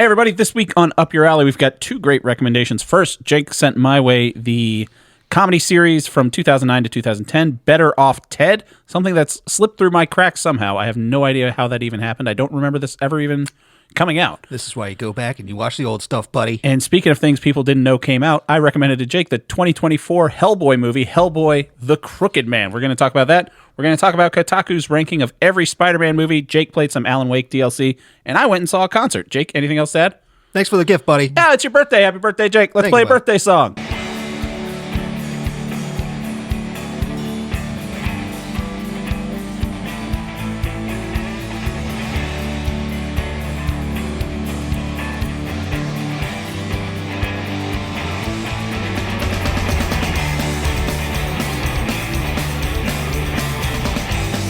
Hey, everybody. This week on Up Your Alley, we've got two great recommendations. First, Jake sent my way the comedy series from 2009 to 2010, Better Off Ted, something that's slipped through my cracks somehow. I have no idea how that even happened. I don't remember this ever even coming out. This is why you go back and you watch the old stuff, buddy. And speaking of things people didn't know came out, I recommended to Jake the 2024 Hellboy movie, Hellboy, The Crooked Man. We're going to talk about that. We're going to talk about Kotaku's ranking of every Spider-Man movie. Jake played some Alan Wake DLC, and I went and saw a concert. Jake, anything else to add? Thanks for the gift, buddy. Yeah, it's your birthday. Happy birthday, Jake. Let's play a birthday song.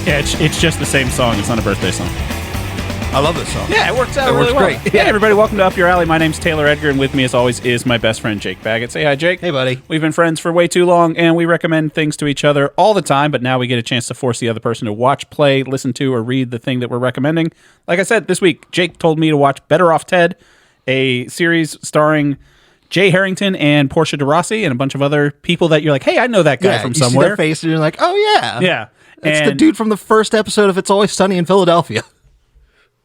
Yeah, it's just the same song. It's not a birthday song. I love this song. Yeah, it works out really well. Great. Hey, everybody, welcome to Up Your Alley. My name's Taylor Edgar, and with me, as always, is my best friend, Jake Baggett. Say hi, Jake. Hey, buddy. We've been friends for way too long, and we recommend things to each other all the time, but now we get a chance to force the other person to watch, play, listen to, or read the thing that we're recommending. Like I said, this week, Jake told me to watch Better Off Ted, a series starring Jay Harrington and Portia de Rossi and a bunch of other people that you're like, hey, I know that guy from somewhere. You see their face, and you're like, oh, yeah. Yeah. It's the dude from the first episode of It's Always Sunny in Philadelphia.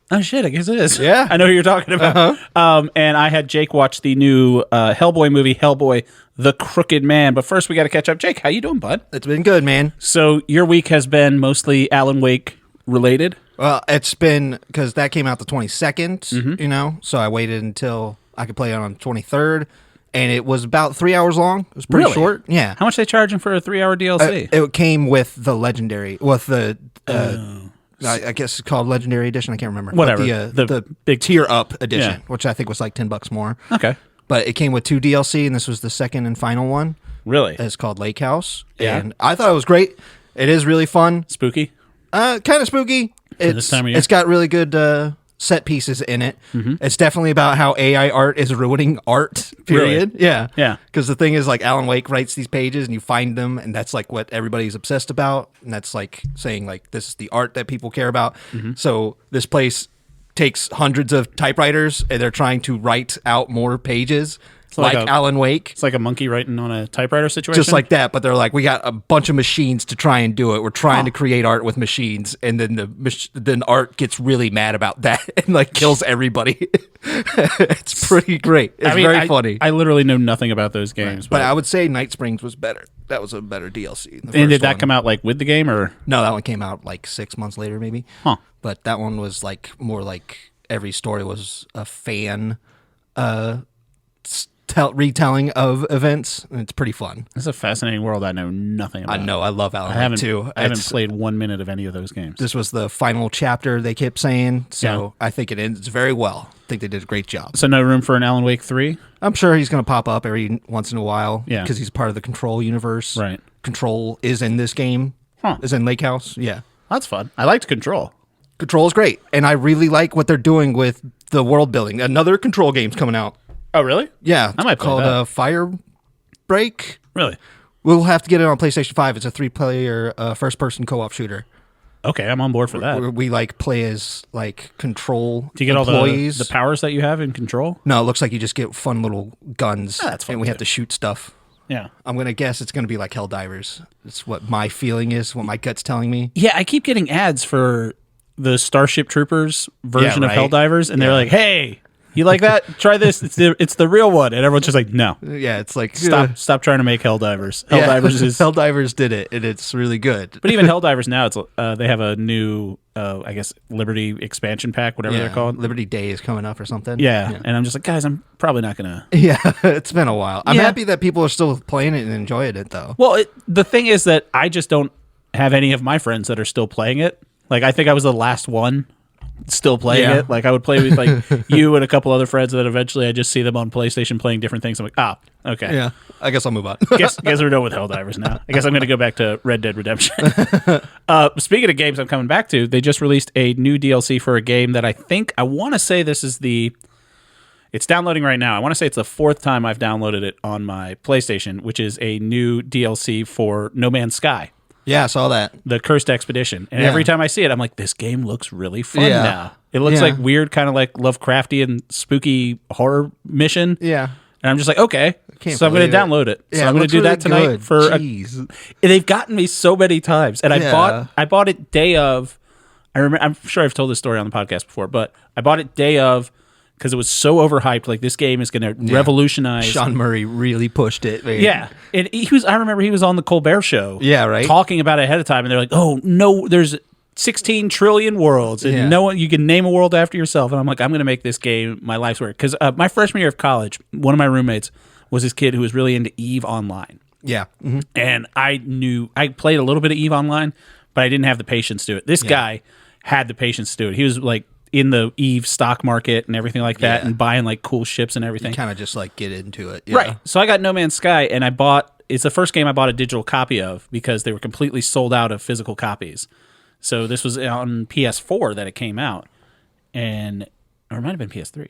Oh, shit, I guess it is. Yeah. I know who you're talking about. Uh-huh. And I had Jake watch the new Hellboy movie, Hellboy, The Crooked Man. But first, we got to catch up. Jake, how you doing, bud? It's been good, man. So your week has been mostly Alan Wake related? Well, it's been, because that came out the 22nd, you know, so I waited until I could play it on the 23rd. And it was about 3 hours long. It was pretty short. Yeah. How much are they charging for a 3-hour DLC? It came with the legendary, with the, I guess it's called Legendary Edition. I can't remember. Whatever. But the big tier up edition, which I think was like $10 more. Okay. But it came with 2 DLC, and this was the second and final one. Really? It's called Lake House. Yeah. And I thought it was great. It is really fun. Spooky? Kind of spooky. This time of year? It's got really good set pieces in it. It's definitely about how AI art is ruining art, period. Really? Yeah. Yeah. Because the thing is, like, Alan Wake writes these pages and you find them, and that's like what everybody's obsessed about. And that's like saying, like, this is the art that people care about. So this place takes hundreds of typewriters and they're trying to write out more pages. Like Alan Wake. It's like a monkey writing on a typewriter situation? Just like that, but they're like, we got a bunch of machines to try and do it. We're trying to create art with machines, and then then art gets really mad about that and like kills everybody. It's pretty great. It's very funny. I literally know nothing about those games. Right. But I would say Night Springs was better. That was a better DLC. And did that come out like with the game, or? No, that one came out like 6 months later, maybe. Huh. But that one was like more like every story was a fan retelling of events, and it's pretty fun. It's a fascinating world I know nothing about. I know. I love Alan Wake too. I haven't played 1 minute of any of those games. This was the final chapter, they kept saying, so I think it ends very well. I think they did a great job. So no room for an Alan Wake 3? I'm sure he's going to pop up every once in a while, because he's part of the Control universe. Right. Control is in this game. Is in Lake House. Yeah. That's fun. I liked Control. Control is great, and I really like what they're doing with the world building. Another Control game's coming out. Oh, really? Yeah. I might play called that. Fire Break. Really? We'll have to get it on PlayStation 5. It's a 3-player first-person co-op shooter. Okay, I'm on board for that. We like play as like Control. Do you get employees. all the powers that you have in Control? No, it looks like you just get fun little guns. Oh, that's fun and we have to shoot stuff. Yeah. I'm going to guess it's going to be like Helldivers. It's what my feeling is, what my gut's telling me. Yeah, I keep getting ads for the Starship Troopers version of Helldivers, and they're like, hey, you like that? Try this. It's the real one. And everyone's just like, no. Yeah, it's like... Stop trying to make Helldivers. Helldivers is... Helldivers did it, and it's really good. But even Helldivers now, it's they have a new, I guess, Liberty expansion pack, whatever they're called. Liberty Day is coming up or something. Yeah, and I'm just like, guys, I'm probably not going to... Yeah, it's been a while. I'm happy that people are still playing it and enjoying it, though. Well, the thing is that I just don't have any of my friends that are still playing it. Like, I think I was the last one still playing it. Like, I would play with like you and a couple other friends, and then eventually I just see them on PlayStation playing different things. I'm like, okay. Yeah, I guess I'll move on. guess we're done with Helldivers now. I guess I'm going to go back to Red Dead Redemption. Speaking of games I'm coming back to, they just released a new DLC for a game that I want to say this is it's downloading right now. I want to say it's the 4th time I've downloaded it on my PlayStation, which is a new DLC for No Man's Sky. Yeah, I saw that. The Cursed Expedition. And Yeah. every time I see it, I'm like, this game looks really fun Yeah. now. It looks like weird, kind of like Lovecraftian, spooky horror mission. Yeah. And I'm just like, okay. Can't So I'm going to believe download it. Yeah, so I'm it going to do looks that tonight really good. for Jeez. they've gotten me so many times. And Yeah. I bought it day of. I'm sure I've told this story on the podcast before, but I bought it day of because it was so overhyped. Like, this game is going to revolutionize. Sean Murray really pushed it. Man. Yeah. And I remember he was on the Colbert Show. Yeah, right? Talking about it ahead of time. And they're like, oh, no, there's 16 trillion worlds. And no one, you can name a world after yourself. And I'm like, I'm going to make this game my life's work. Because my freshman year of college, one of my roommates was this kid who was really into EVE Online. Yeah. Mm-hmm. And I played a little bit of EVE Online, but I didn't have the patience to do it. This guy had the patience to do it. He was like in the EVE stock market and everything like that, and buying like cool ships and everything. Kind of just like get into it. Yeah. Right. So I got No Man's Sky, and it's the first game I bought a digital copy of because they were completely sold out of physical copies. So this was on PS4 that it came out, or it might have been PS3.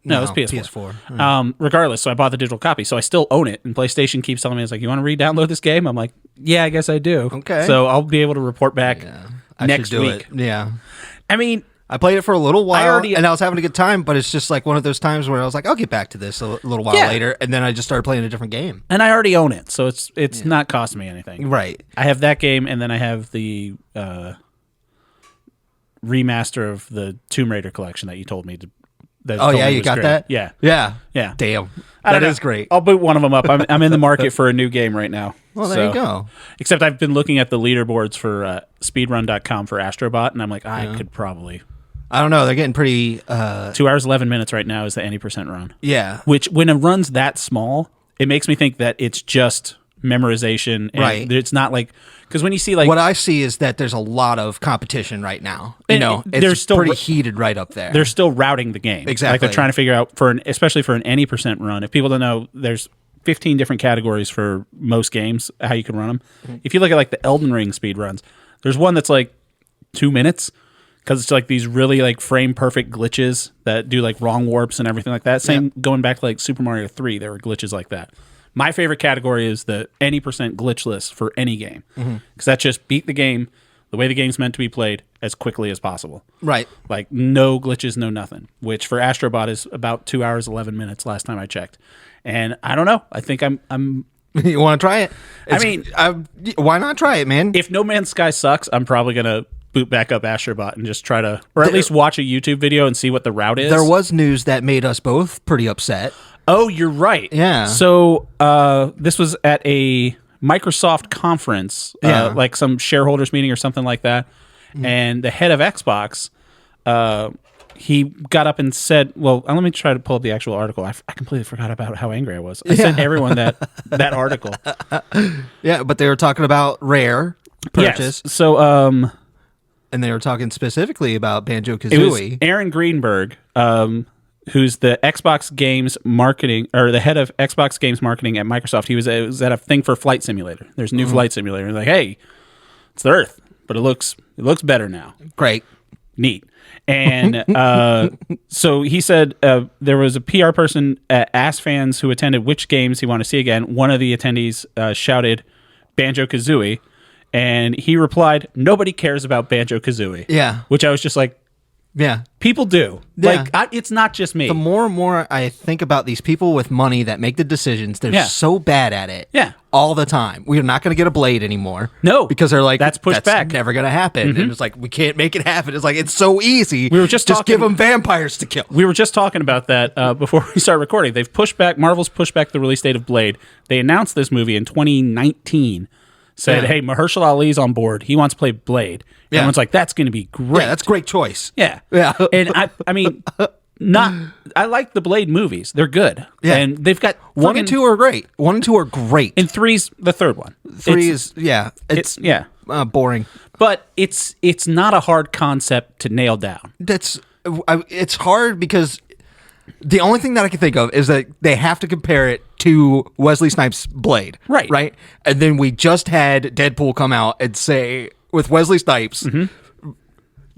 No, it was PS4. PS4. Regardless, so I bought the digital copy. So I still own it, and PlayStation keeps telling me, it's like, you want to re-download this game? I'm like, yeah, I guess I do. Okay. So I'll be able to report back next do week. It. Yeah. I mean, I played it for a little while, and I was having a good time, but it's just like one of those times where I was like, I'll get back to this a little while later, and then I just started playing a different game. And I already own it, so it's not costing me anything. Right. I have that game, and then I have the remaster of the Tomb Raider collection that you told me to. Oh yeah, you got great. that? Yeah. Yeah. Damn. That is great. I'll boot one of them up. I'm in the market for a new game right now. Well, there you go. Except I've been looking at the leaderboards for speedrun.com for Astrobot, and I'm like, I could probably. I don't know. They're getting pretty. 2 hours 11 minutes right now is the any percent run. Yeah. Which, when a run's that small, it makes me think that it's just memorization. And right. It's not like, because when you see like what I see is that there's a lot of competition right now. It's there's still pretty heated right up there. They're still routing the game. Exactly. Like, they're trying to figure out especially for an any percent run. If people don't know, there's 15 different categories for most games, how you can run them. Mm-hmm. If you look at like the Elden Ring speed runs, there's one that's like 2 minutes. Because it's like these really like frame perfect glitches that do like wrong warps and everything like that. Same going back to like Super Mario 3, there were glitches like that. My favorite category is the any percent glitchless for any game. Because that just beat the game the way the game's meant to be played as quickly as possible. Right. Like no glitches, no nothing. Which for Astrobot is about 2 hours 11 minutes last time I checked. And I don't know. I think I'm You want to try it? Why not try it, man? If No Man's Sky sucks, I'm probably gonna boot back up Astrobot and just try to, or at least watch a YouTube video and see what the route is. There was news that made us both pretty upset. Oh, you're right. Yeah. So this was at a Microsoft conference, like some shareholders meeting or something like that. And the head of Xbox, he got up and said, well, let me try to pull up the actual article. I completely forgot about how angry I was. I sent everyone that article. Yeah, but they were talking about Rare purchase. Yes. So, and they were talking specifically about Banjo-Kazooie. It was Aaron Greenberg, who's the Xbox Games marketing, or the head of Xbox Games marketing at Microsoft. He was at a thing for Flight Simulator. There's a new Flight Simulator. He's like, hey, it's the Earth, but it looks better now. Great. Neat. And so he said there was a PR person asked fans who attended which games he wanted to see again. One of the attendees shouted Banjo-Kazooie. And he replied, nobody cares about Banjo-Kazooie. Yeah. Which I was just like, yeah. People do. Yeah. Like, it's not just me. The more and more I think about these people with money that make the decisions, they're so bad at it. Yeah. All the time. We're not going to get a Blade anymore. No. Because they're like, that's pushed back. Never going to happen. And it's like, we can't make it happen. It's like, it's so easy. We were just give them vampires to kill. We were just talking about that before we started recording. Marvel's pushed back the release date of Blade. They announced this movie in 2019. Said, hey, Mahershala Ali's on board. He wants to play Blade. Yeah. Everyone's like, that's going to be great. Yeah, that's a great choice. Yeah. Yeah. And I mean, I like the Blade movies. They're good. Yeah. And they've got 1 and 2 are great. 1 and 2 are great. And 3's the third one. 3 is it's boring. But it's not a hard concept to nail down. It's hard because the only thing that I can think of is that they have to compare it to Wesley Snipes' Blade. Right? And then we just had Deadpool come out and say, with Wesley Snipes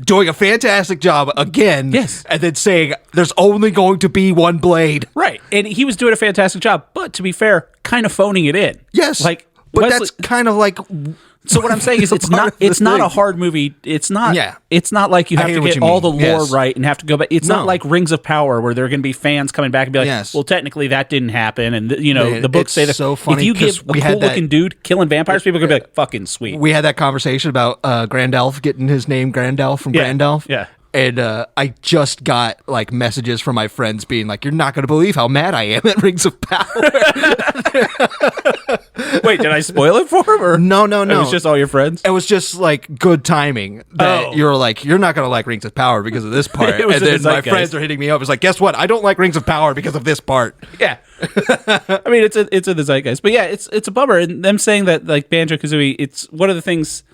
doing a fantastic job again. Yes. And then saying, there's only going to be one Blade. Right. And he was doing a fantastic job. But to be fair, kind of phoning it in. Yes. Like, but that's kind of like So what I'm saying is, it's not a hard movie. It's not. Yeah. It's not like you have to get all the lore right and have to go back. It's not like Rings of Power where there are going to be fans coming back and be like, well, technically that didn't happen, and the books say that. So funny, if you give a cool looking dude killing vampires, people are going to be like, fucking sweet. We had that conversation about Gandalf getting his name Gandalf from Gandalf. Yeah. And I just got like messages from my friends being like, "You're not going to believe how mad I am at Rings of Power." Wait, did I spoil it for him? Or? No. It was just all your friends? It was just like good timing that you're like, you're not going to like Rings of Power because of this part. It was and in then the my zeitgeist. friends are hitting me up. It's like, guess what? I don't like Rings of Power because of this part. Yeah. I mean, it's in the zeitgeist. But yeah, it's a bummer. And them saying that like Banjo-Kazooie, it's one of the things...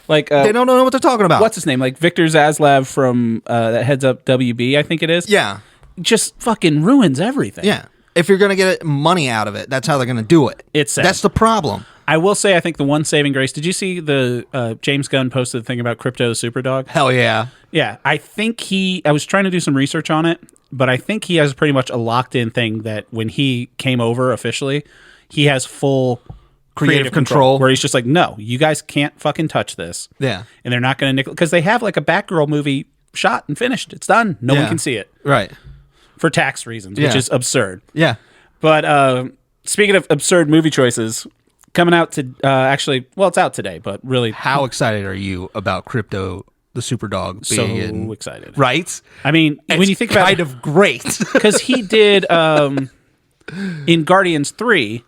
Like they don't know what they're talking about. What's his name? Like Victor Zaslav from that heads up WB, I think it is. Yeah. Just fucking ruins everything. Yeah. If you're going to get money out of it, that's how they're going to do it. It's sad. That's the problem. I will say, I think the one saving grace, did you see the James Gunn posted the thing about Crypto the Superdog? Hell yeah. Yeah. I think I was trying to do some research on it, but I think he has pretty much a locked in thing that when he came over officially, he has full creative control where he's just like, no, you guys can't fucking touch this. Yeah. And they're not going to because they have like a Batgirl movie shot and finished. It's done. No one can see it. Right. For tax reasons, which is absurd. Yeah. But speaking of absurd movie choices, coming out to actually, well, it's out today, but really, how excited are you about Crypto the Superdog being so excited? Right. I mean, when you think about kind of great because he did in Guardians 3.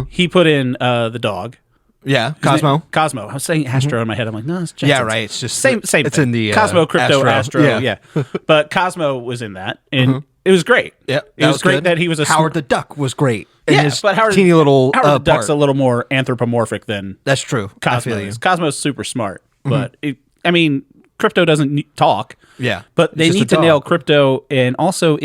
He put in the dog. Yeah, Cosmo. Cosmo. I was saying Astro in my head. I'm like, no, it's Jetsons. Yeah, right. It's just same. It's thing. in the Cosmo, Crypto, Astro. Yeah. But Cosmo was in that, and it was great. Yeah, it was great good. that he was a Howard the Duck was great. But Howard teeny little Howard the Duck's part. a little more anthropomorphic than That's true. Cosmo is. Cosmo's super smart, but I mean, Crypto doesn't talk. Yeah, but they need to nail Crypto, and also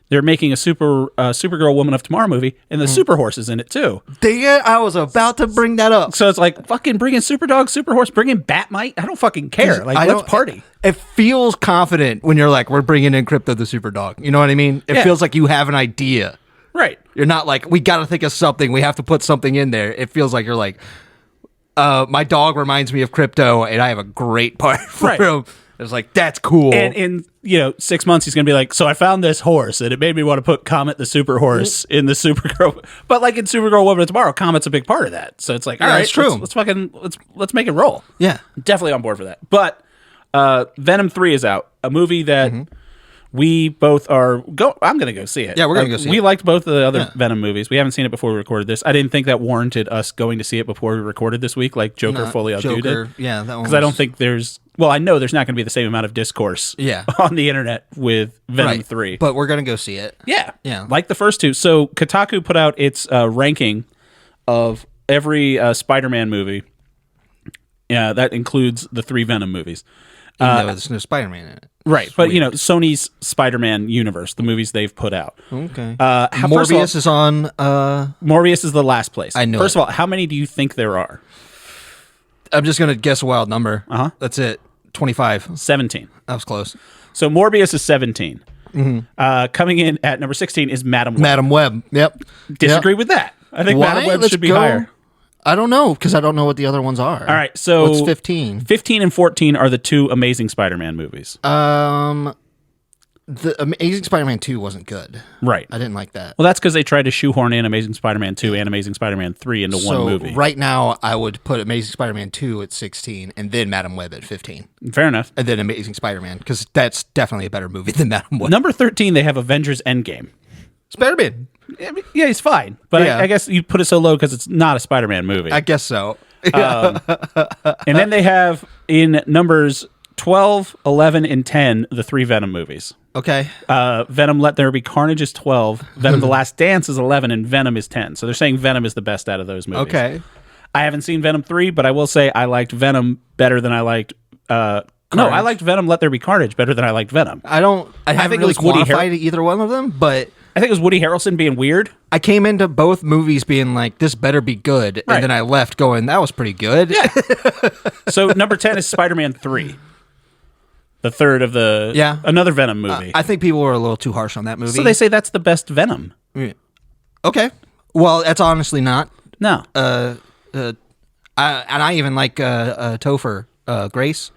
they're making a Supergirl Woman of Tomorrow movie, and the Super Horse is in it too. I was about to bring that up. So it's like, fucking bring in Superdog, Super Horse, bring in Batmite. I don't fucking care. Like, let's party. It feels confident when you're like, we're bringing in Crypto the Superdog. You know what I mean? It feels like you have an idea. Right. You're not like, we got to think of something. We have to put something in there. It feels like you're like, my dog reminds me of Crypto, and I have a great part for him. It's like, that's cool. And in 6 months, he's going to be like, so I found this horse, and it made me want to put Comet the Super Horse in the Supergirl. But like in Supergirl Woman of Tomorrow, Comet's a big part of that. So it's like, all right, that's true. Let's make it roll. Yeah. Definitely on board for that. But Venom 3 is out, a movie that we both are I'm going to go see it. Yeah, we're going to go see it. We liked both of the other Venom movies. We haven't seen it before we recorded this. I didn't think that warranted us going to see it before we recorded this week, like Joker Fully Outdo did. Yeah, that one. Because I don't think I know there's not going to be the same amount of discourse on the internet with Venom 3. But we're going to go see it. Yeah. Yeah. Like the first two. So Kotaku put out its ranking of every Spider-Man movie. Yeah, that includes the 3 Venom movies. Even though there's no Spider-Man in it. Right. Sweet. But, Sony's Spider-Man universe, the movies they've put out. Okay. Morbius is on... Morbius is the last place. I know. First of all, how many do you think there are? I'm just going to guess a wild number. That's it. 25. 17. That was close. So Morbius is 17. Coming in at number 16 is Madam Web. Madam Web. Yep. Disagree with that. I think Madam Web should be higher. I don't know, because I don't know what the other ones are. All right, so... What's 15? 15 and 14 are the 2 Amazing Spider-Man movies. The Amazing Spider-Man 2 wasn't good. Right. I didn't like that. Well, that's because they tried to shoehorn in Amazing Spider-Man 2 and Amazing Spider-Man 3 into one movie. Right now, I would put Amazing Spider-Man 2 at 16, and then Madam Web at 15. Fair enough. And then Amazing Spider-Man, because that's definitely a better movie than Madam Web. Number 13, they have Avengers Endgame. Spider-Man. Yeah, he's fine. But I guess you put it so low because it's not a Spider-Man movie. I guess so. And then they have in numbers 12, 11, and 10, the 3 Venom movies. Okay. Venom Let There Be Carnage is 12, Venom The Last Dance is 11, and Venom is 10. So they're saying Venom is the best out of those movies. Okay. I haven't seen Venom 3, but I will say I liked Venom better than I liked... No, I liked Venom Let There Be Carnage better than I liked Venom. I haven't think it really was Woody quantified either one of them, but... I think it was Woody Harrelson being weird. I came into both movies being like, this better be good. Right. And then I left going, that was pretty good. Yeah. So number 10 is Spider-Man 3. The third of the... Yeah. Another Venom movie. I think people were a little too harsh on that movie. So they say that's the best Venom. Okay. Well, that's honestly not. No. And I even like Topher Grace.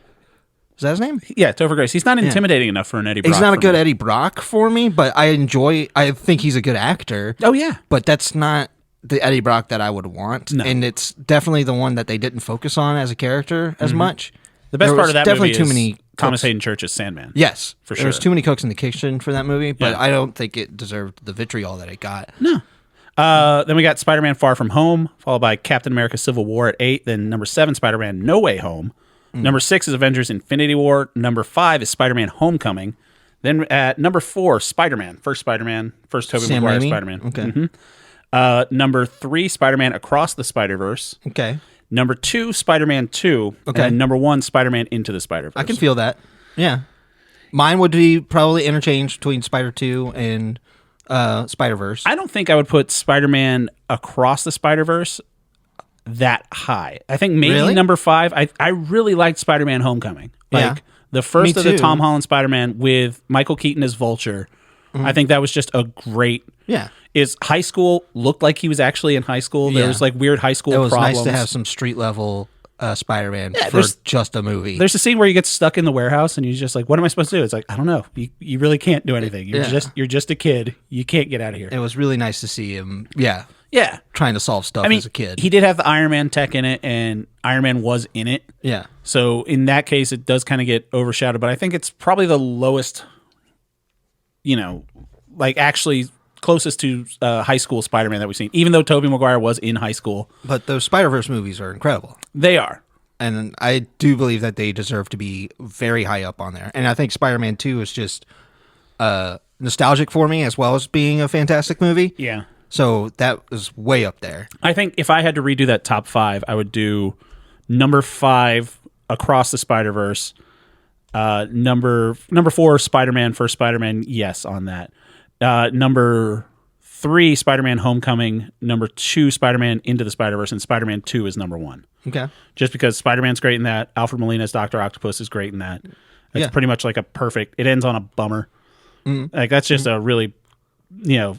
Is that his name? Yeah, Topher Grace. He's not intimidating enough for an Eddie Brock. He's not a good me. Eddie Brock for me, but I think he's a good actor. Oh, yeah. But that's not the Eddie Brock that I would want. No. And it's definitely the one that they didn't focus on as a character as much. The best part of that definitely movie too is many Thomas cooks. Hayden Church's Sandman. Yes, For There was sure. too many cooks in the kitchen for that movie, but Yeah. I don't think it deserved the vitriol that it got. No. Then we got Spider-Man Far From Home, followed by Captain America Civil War at 8. Then number 7, Spider-Man No Way Home. Number 6 is Avengers Infinity War. Number 5 is Spider-Man Homecoming. Then at number 4, Spider-Man, first Tobey Sam Maguire Raimi? Spider-Man. Okay. Number 3, Spider-Man Across the Spider-Verse. Okay. Number 2, Spider-Man 2. Okay. And number 1, Spider-Man Into the Spider-Verse. I can feel that. Yeah. Mine would be probably interchanged between Spider 2 and Spider-Verse. I don't think I would put Spider-Man Across the Spider-Verse that high. I think maybe Really? number 5. I really liked Spider-Man Homecoming. Yeah. The first Me of the too. Tom Holland Spider-Man with Michael Keaton as Vulture. I think that was just a great. Yeah. Is high school looked like he was actually in high school. There Yeah. was like weird high school It was problems. nice to have some street level Spider-Man for there's- just a movie. There's a scene where he gets stuck in the warehouse and he's just like, "What am I supposed to do?" It's like, I don't know. You really can't do anything. You're just a kid. You can't get out of here. It was really nice to see him. Yeah. Yeah. Trying to solve stuff I mean, as a kid. he did have the Iron Man tech in it, and Iron Man was in it. yeah. So in that case, it does kind of get overshadowed. But I think it's probably the lowest, like actually closest to high school Spider-Man that we've seen. Even though Tobey Maguire was in high school, But those Spider-Verse movies are incredible. they are. And I do believe that they deserve to be very high up on there. And I think Spider-Man 2 is just nostalgic for me as well as being a fantastic movie. Yeah. So that was way up there. I think if I had to redo that top 5, I would do number 5, Across the Spider-Verse. Number 4, Spider-Man, first Spider-Man, yes on that. Number 3, Spider-Man Homecoming. Number 2, Spider-Man Into the Spider-Verse. And Spider-Man 2 is number 1. Okay. Just because Spider-Man's great in that. Alfred Molina's Dr. Octopus is great in that. It's Yeah. pretty much like a perfect, it ends on a bummer. Like that's just a really,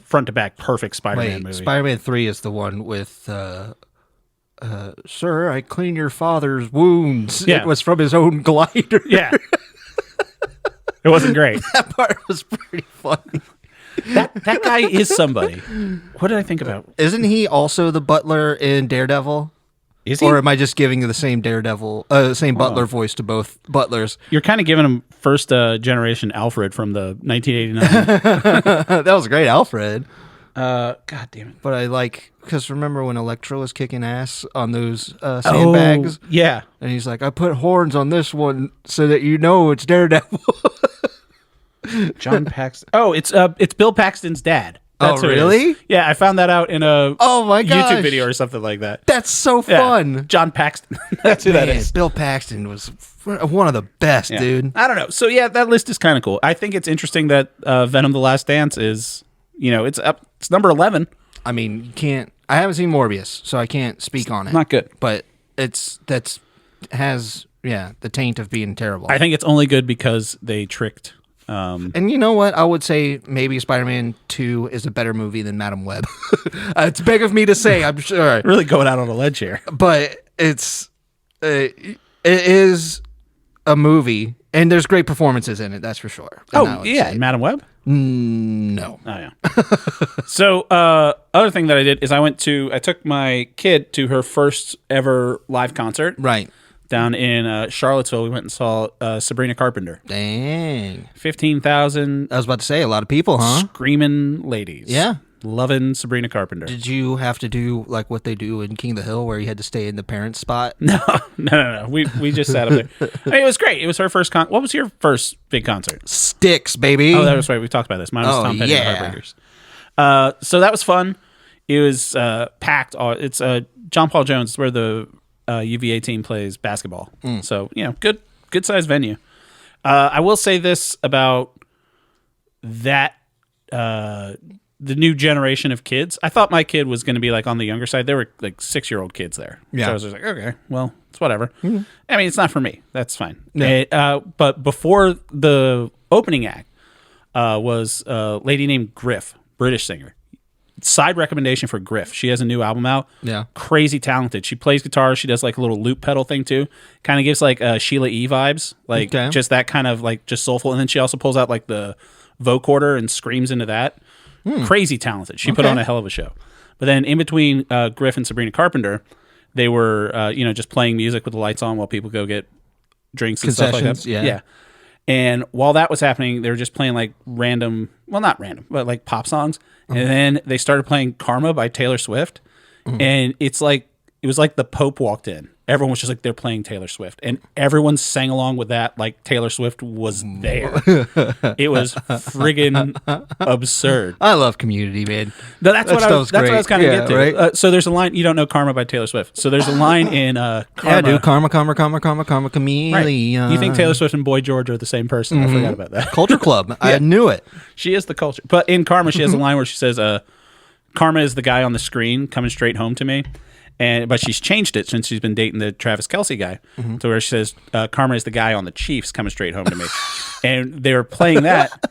front to back perfect Spider-Man Wait, movie. Spider-Man 3 is the one with, Sir, I clean your father's wounds. Yeah. It was from his own glider. Yeah. It wasn't great. That part was pretty funny. That guy is somebody. What did I think about? Isn't he also the butler in Daredevil? Is he? Or am I just giving the same same butler voice to both butlers? You're kind of giving him first generation Alfred from the 1989. That was great, Alfred. God damn it. But I because remember when Electro was kicking ass on those sandbags? Oh, yeah. And he's like, I put horns on this one so that you know it's Daredevil. John Paxton. Oh, it's Bill Paxton's dad. That's Oh, who it really? is. Yeah, I found that out in a Oh, my gosh. YouTube video or something like that. That's so Yeah. fun. John Paxton. That's who that Man, is. Bill Paxton was one of the best, Yeah. dude. I don't know. So yeah, that list is kind of cool. I think it's interesting that Venom: The Last Dance is, it's up. It's number 11. I mean, you can't. I haven't seen Morbius, so I can't speak on it. Not good. But has the taint of being terrible. I think it's only good because they tricked. And you know what? I would say maybe Spider-Man 2 is a better movie than Madam Web. It's big of me to say, I'm sure. Really going out on a ledge here. But it is a movie, and there's great performances in it, that's for sure. And I Oh would yeah, say- Madam Web. No. Oh yeah. So other thing that I did is I took my kid to her first ever live concert Right. down in Charlottesville. We went and saw Sabrina Carpenter. Dang. 15,000 I was about to say, a lot of people, huh? screaming ladies. Yeah. Loving Sabrina Carpenter. Did you have to do like what they do in King of the Hill where you had to stay in the parents' spot? No. We just sat up there. I mean, it was great. It was her first What was your first big concert? Sticks, baby. Oh, that was right. We talked about this. Mine was Oh, Tom Petty yeah. and Heartbreakers. So that was fun. It was packed. It's John Paul Jones. It's where the UVA team plays basketball. So, good sized venue. I will say this about that, the new generation of kids. I thought my kid was going to be like on the younger side. There were like 6-year-old kids there. Yeah. So I was just like, okay, well, it's whatever. I mean, it's not for me. That's fine. Yeah. But before the opening act was a lady named Griff, British singer. side recommendation for Griff. She has a new album out. Yeah. Crazy talented. She plays guitar. She does like a little loop pedal thing too. Kind of gives like Sheila E. vibes. Like just that kind of like just soulful. And then she also pulls out like the vocoder and screams into that. Crazy talented. She put on a hell of a show. But then in between Griff and Sabrina Carpenter, they were just playing music with the lights on while people go get drinks and stuff like that. Yeah. And while that was happening, they were just playing like random, well, not random, but like pop songs. And then they started playing Karma by Taylor Swift. And it was like the Pope walked in. Everyone was just like, they're playing Taylor Swift. And everyone sang along with that like Taylor Swift was there. It was friggin' absurd. I love Community, man. No, that's what I was kind of getting to. Right? So there's a line, you don't know Karma by Taylor Swift. So there's a line in Karma. Yeah, dude, Karma, Chameleon. Right. You think Taylor Swift and Boy George are the same person? I forgot about that. Culture Club. I knew it. She is the culture. But in Karma, she has a line where she says, Karma is the guy on the screen coming straight home to me. But she's changed it since she's been dating the Travis Kelce guy to where she says, Karma is the guy on the Chiefs coming straight home to me. And they were playing that,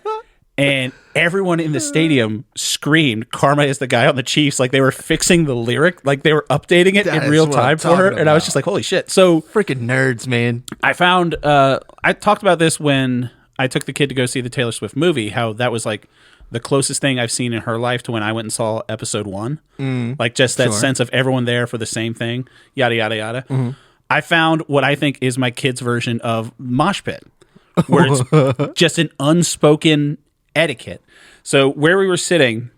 and everyone in the stadium screamed, Karma is the guy on the Chiefs. Like they were fixing the lyric, like they were updating it in real time for her. And I was just like, holy shit. So freaking nerds, man. I found, I talked about this when I took the kid to go see the Taylor Swift movie, how that was like the closest thing I've seen in her life to when I went and saw episode 1. Like just that sense of everyone there for the same thing, yada, yada, yada. I found what I think is my kid's version of mosh pit, where it's just an unspoken etiquette. So where we were sitting,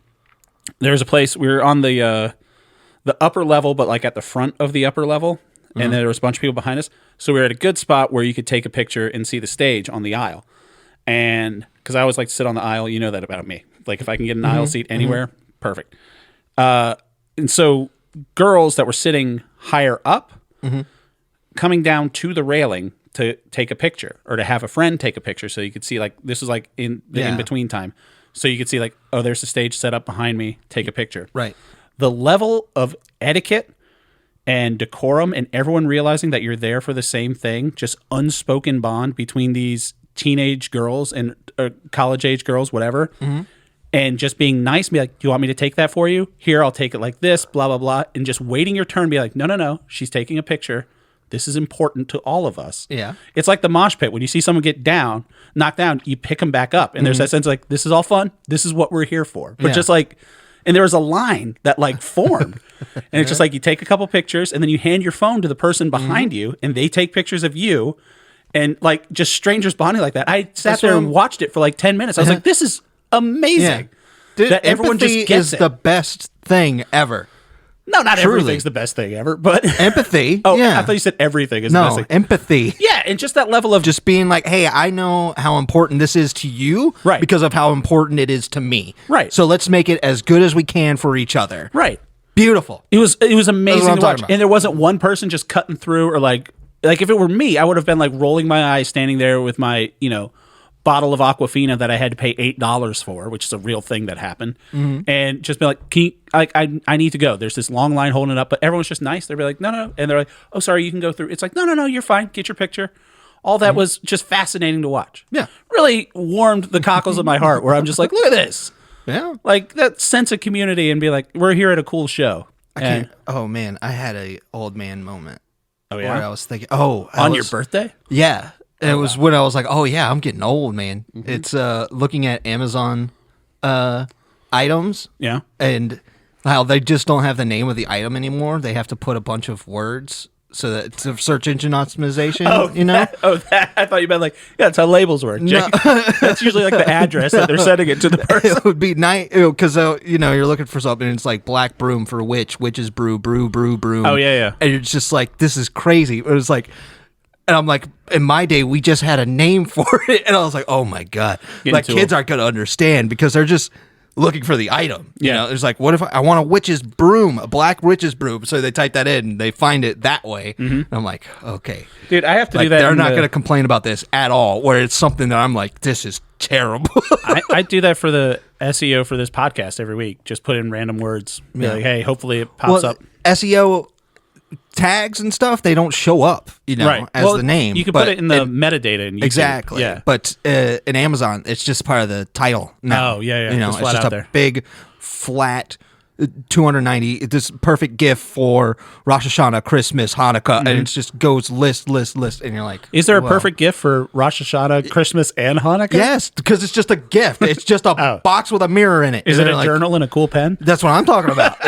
there was a place, we were on the upper level, but like at the front of the upper level. And then there was a bunch of people behind us. So we were at a good spot where you could take a picture and see the stage on the aisle. And because I always like to sit on the aisle, you know that about me. Like if I can get an aisle seat anywhere, perfect. And so girls that were sitting higher up, coming down to the railing to take a picture or to have a friend take a picture, so you could see like this was like in the in between time, so you could see like, oh, there's a stage set up behind me, take a picture. Right. The level of etiquette and decorum and everyone realizing that you're there for the same thing, just unspoken bond between these teenage girls and college age girls, whatever, and just being nice, be like, do you want me to take that for you? Here, I'll take it like this, blah, blah, blah. And just waiting your turn, be like, no, she's taking a picture. This is important to all of us. Yeah. It's like the mosh pit. When you see someone get knocked down, you pick them back up. And there's that sense like, this is all fun. This is what we're here for. But just like, and there was a line that like formed. And it's just like, you take a couple pictures and then you hand your phone to the person behind you and they take pictures of you. And like just strangers bonding like that. I sat there and watched it for like 10 minutes. I was like, this is amazing. Dude, that everyone just gets is the best thing ever. No, not everything's the best thing ever, but empathy. I thought you said everything is the best thing. Empathy. Yeah, and just that level of just being like, hey, I know how important this is to you because of how important it is to me. Right. So let's make it as good as we can for each other. Right. Beautiful. It was amazing to watch. And there wasn't one person just cutting through or like if it were me, I would have been like rolling my eyes standing there with my, bottle of Aquafina that I had to pay $8 for, which is a real thing that happened. And just be like, I need to go. There's this long line holding it up, but everyone's just nice. They'll be like, no. And they're like, oh, sorry, you can go through. It's like, no, you're fine. Get your picture. All that was just fascinating to watch. Yeah. Really warmed the cockles of my heart where I'm just like, look at this. Yeah. Like that sense of community and be like, we're here at a cool show. Oh man, I had a old man moment. Oh yeah. Where I was thinking, on your birthday? Yeah. And it was when I was like, oh yeah, I'm getting old, man. It's looking at Amazon items. Yeah. And how they just don't have the name of the item anymore. They have to put a bunch of words so that it's a search engine optimization, I thought you meant like, yeah, that's how labels work. No. That's usually like the address that they're sending it to the person. It would be nice because you're looking for something and it's like black broom for witch's brew, broom. Oh yeah. And it's just like, this is crazy. It was like, and I'm like, in my day, we just had a name for it. And I was like, oh my God. Like kids aren't going to understand because they're just looking for the item. You know, it's like, what if I want a witch's broom, a black witch's broom? So they type that in and they find it that way. And I'm like, okay. Dude, I have to do that. They're not going to complain about this at all, where it's something that I'm like, this is terrible. I do that for the SEO for this podcast every week. Just put in random words. Be like, hey, hopefully it pops up. SEO tags and stuff, they don't show up, as the name. You can put it in the metadata in YouTube. Exactly. Yeah. But in Amazon, it's just part of the title now. Oh, yeah. It's just a big, flat 290. This perfect gift for Rosh Hashanah, Christmas, Hanukkah, and it just goes list, and you're like, is there a perfect gift for Rosh Hashanah, Christmas, and Hanukkah? Yes, because it's just a gift. It's just a box with a mirror in it. Is it a journal and a cool pen? That's what I'm talking about.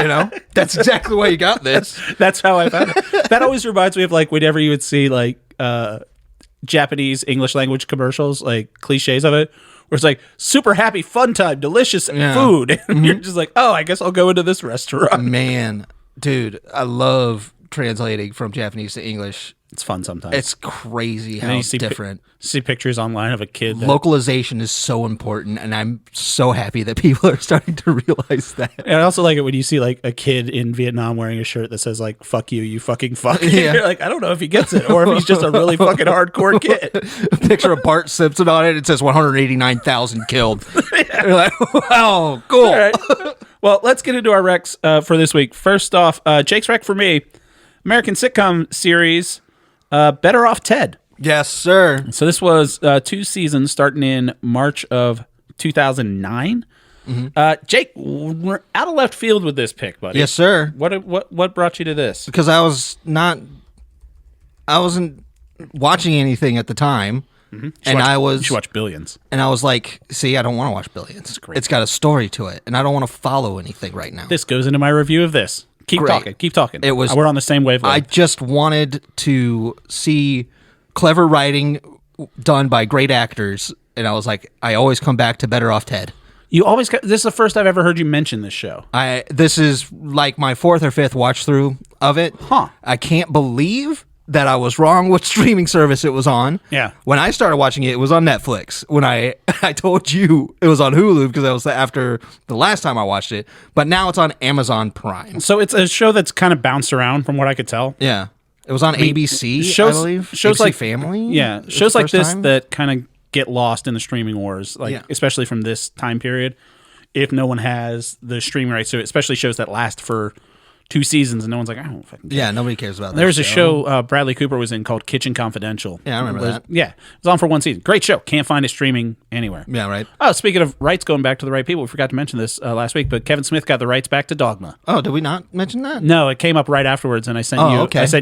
That's exactly why you got this. That's how I found it. That always reminds me of like whenever you would see like Japanese English language commercials, like cliches of it, where it's like super happy, fun time, delicious food. And you're just like, oh, I guess I'll go into this restaurant. Man, dude, I love translating from Japanese to English. It's fun sometimes. It's crazy how it's different. See pictures online of a kid. Localization is so important, and I'm so happy that people are starting to realize that. And I also like it when you see like a kid in Vietnam wearing a shirt that says like "fuck you, you fucking fuck." Yeah. You're like, I don't know if he gets it or if he's just a really fucking hardcore kid. A picture of Bart Simpson on it. It says 189,000 killed. You're like, wow, cool. All right. Well, let's get into our recs for this week. First off, Jake's rec for me, American sitcom series, Better Off Ted. Yes, sir. So this was 2 seasons starting in March of 2009. Jake, we're out of left field with this pick, buddy. Yes, sir. What brought you to this? Because I wasn't watching anything at the time. You should watch Billions. And I was like, see, I don't want to watch Billions. It's great. It's got a story to it, and I don't want to follow anything right now. This goes into my review of this. Keep talking. We're on the same wavelength. I just wanted to see clever writing done by great actors, and I was like, I always come back to Better Off Ted. This is the first I've ever heard you mention this show. This is like my 4th or 5th watch through of it. Huh. I can't believe that I was wrong what streaming service it was on. Yeah. When I started watching it, it was on Netflix. When I told you it was on Hulu because that was after the last time I watched it, but now it's on Amazon Prime. So it's a show that's kind of bounced around from what I could tell. Yeah. It was on ABC, I believe. Shows ABC like Family. Yeah. Shows like this that kind of get lost in the streaming wars, especially from this time period. If no one has the streaming rights to it, especially shows that last for 2 seasons and no one's like, I don't fucking care. Yeah, nobody cares about that. There was a show Bradley Cooper was in called Kitchen Confidential. Yeah, I remember that. Yeah, it was on for 1 season. Great show. Can't find it streaming anywhere. Yeah, right. Oh, speaking of rights going back to the right people, we forgot to mention this last week, but Kevin Smith got the rights back to Dogma. Oh, did we not mention that? No, it came up right afterwards, and I sent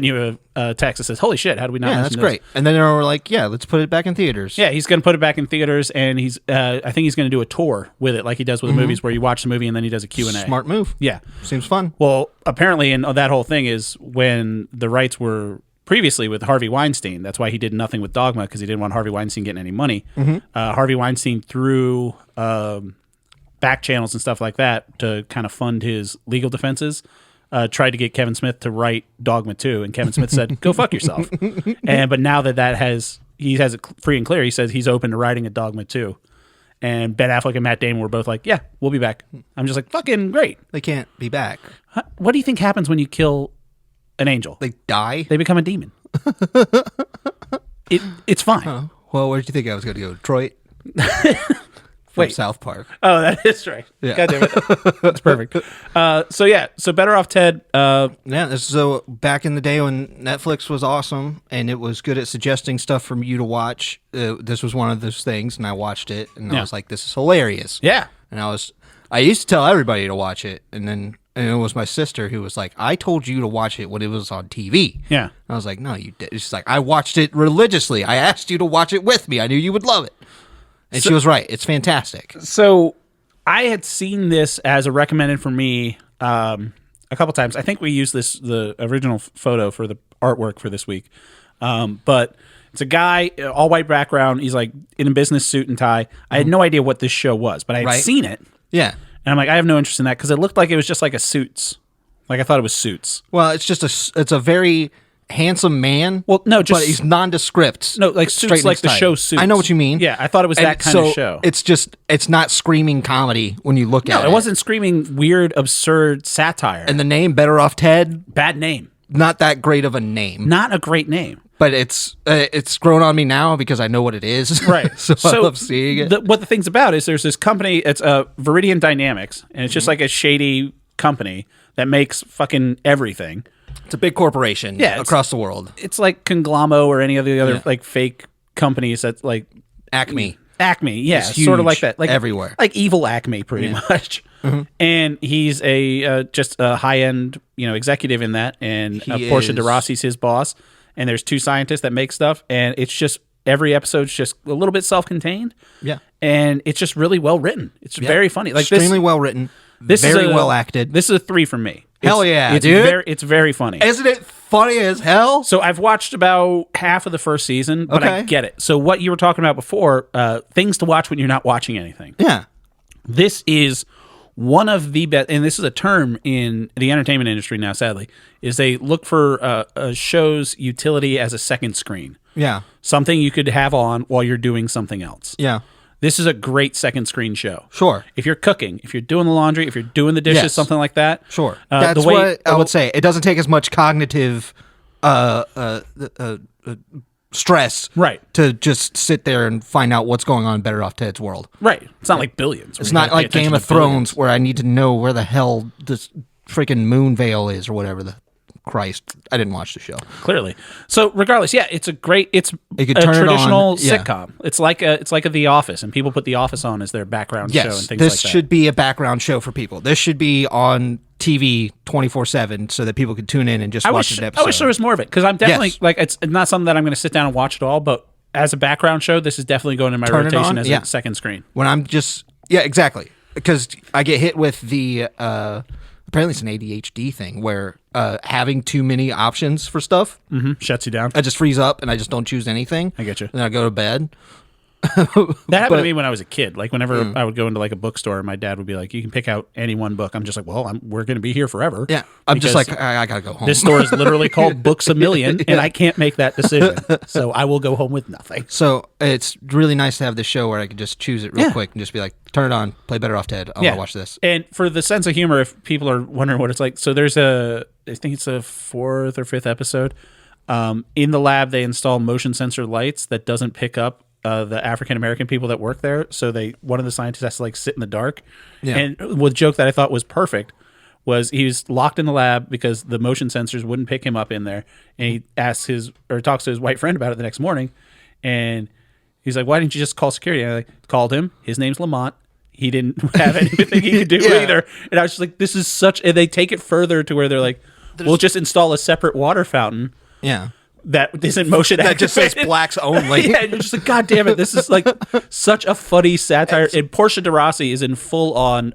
you a text that says, holy shit, how did we not mention that's this? Great. And then they were like, yeah, let's put it back in theaters. Yeah, he's going to put it back in theaters, and he's I think he's going to do a tour with it like he does with the movies where you watch the movie and then he does a Q&A. Smart move. Yeah. Seems fun. Well, apparently, and that whole thing is when the rights were previously with Harvey Weinstein. That's why he did nothing with Dogma, because he didn't want Harvey Weinstein getting any money. Harvey Weinstein, through back channels and stuff like that to kind of fund his legal defenses, tried to get Kevin Smith to write Dogma 2, and Kevin Smith said, go fuck yourself. But now that he has it free and clear, he says he's open to writing a Dogma 2. And Ben Affleck and Matt Damon were both like, yeah, we'll be back. I'm just like, fucking great. They can't be back. What do you think happens when you kill an angel? They die? They become a demon. It's fine. Oh, well, where did you think I was going to go? Detroit? From South Park. Oh, that is right. Yeah. God damn it. That's perfect. So Better Off Ted. So back in the day when Netflix was awesome and it was good at suggesting stuff for you to watch, this was one of those things, and I watched it, and I was like, this is hilarious. Yeah. And I used to tell everybody to watch it, and it was my sister who was like, I told you to watch it when it was on TV. Yeah. And I was like, no, you did. She's like, I watched it religiously. I asked you to watch it with me. I knew you would love it. And she was right. It's fantastic. So I had seen this as a recommended for me a couple times. I think we used the original photo for the artwork for this week. But it's a guy, all white background. He's like in a business suit and tie. I had no idea what this show was, but I had seen it. Yeah. And I'm like, I have no interest in that because it looked like it was just like a Suits. Like I thought it was Suits. Well, it's a very handsome man. Well, no, just but he's nondescript. No, like Suits, like the show Suits. I know what you mean. Yeah, I thought it was that kind of show. It's not screaming comedy when you look at it. No, it wasn't screaming weird, absurd satire. And the name Better Off Ted, bad name. Not that great of a name. Not a great name. But it's grown on me now because I know what it is. Right. so I love seeing it. What the thing's about is there's this company, it's Viridian Dynamics, and it's just like a shady company that makes fucking everything. It's a big corporation across the world. It's like Conglomero or any of the other like fake companies that's like Acme. Acme, yeah, It's sort of like huge that, like everywhere. like evil Acme, pretty much. And he's a just a high end, executive in that, and Portia de Rossi's his boss. And there's two scientists that make stuff, and it's just every episode's just a little bit self contained. Yeah, and it's just really well written. It's very funny, like extremely well written. Very well acted. This is a 3 from me. Hell yeah, it's dude! It's very funny. Isn't it funny as hell? So I've watched about half of the first season, but I get it. So what you were talking about before, things to watch when you're not watching anything. Yeah. This is one of the best, and this is a term in the entertainment industry now, sadly, is they look for a show's utility as a second screen. Yeah. Something you could have on while you're doing something else. Yeah. This is a great second screen show. Sure. If you're cooking, if you're doing the laundry, if you're doing the dishes, something like that. Sure. That's what I would say. It doesn't take as much cognitive stress to just sit there and find out what's going on in Better Off Ted's world. Right. It's not like Billions. It's not like Game of Thrones where I need to know where the hell this freaking moon veil is or whatever the Christ. I didn't watch the show. Clearly. So regardless, yeah, it's a traditional sitcom. It's like a The Office, and people put The Office on as their background show and things like that. This should be a background show for people. This should be on TV 24/7 so that people could tune in and just watch an episode. I wish there was more of it, because I'm definitely it's not something that I'm going to sit down and watch it all, but as a background show, this is definitely going in my rotation as a second screen. When I'm just exactly, because I get hit with the apparently it's an ADHD thing where having too many options for stuff shuts you down. I just freeze up and I just don't choose anything. I get you. And I go to bed. That happened to me when I was a kid. Like whenever I would go into like a bookstore, my dad would be like, "You can pick out any one book." I'm just like, "Well, we're going to be here forever." Yeah, I'm just like, I gotta go home. This store is literally called Books A Million, and I can't make that decision, so I will go home with nothing. So it's really nice to have this show where I can just choose it real quick and just be like, "Turn it on, play Better Off Ted. I want to watch this." And for the sense of humor, if people are wondering what it's like, so there's I think it's a 4th or 5th episode. In the lab, they install motion sensor lights that doesn't pick up the African American people that work there. So one of the scientists has to like sit in the dark. Yeah. And the joke that I thought was perfect was he was locked in the lab because the motion sensors wouldn't pick him up in there. And he talks to his white friend about it the next morning. And he's like, "Why didn't you just call security?" And I called him. His name's Lamont. He didn't have anything he could do either. And I was just like, this is and they take it further to where they're like, we'll just install a separate water fountain. Yeah. That isn't motion activated. That just says blacks only. Yeah, and you're just like, God damn it, this is like such a funny satire. And Portia de Rossi is in full on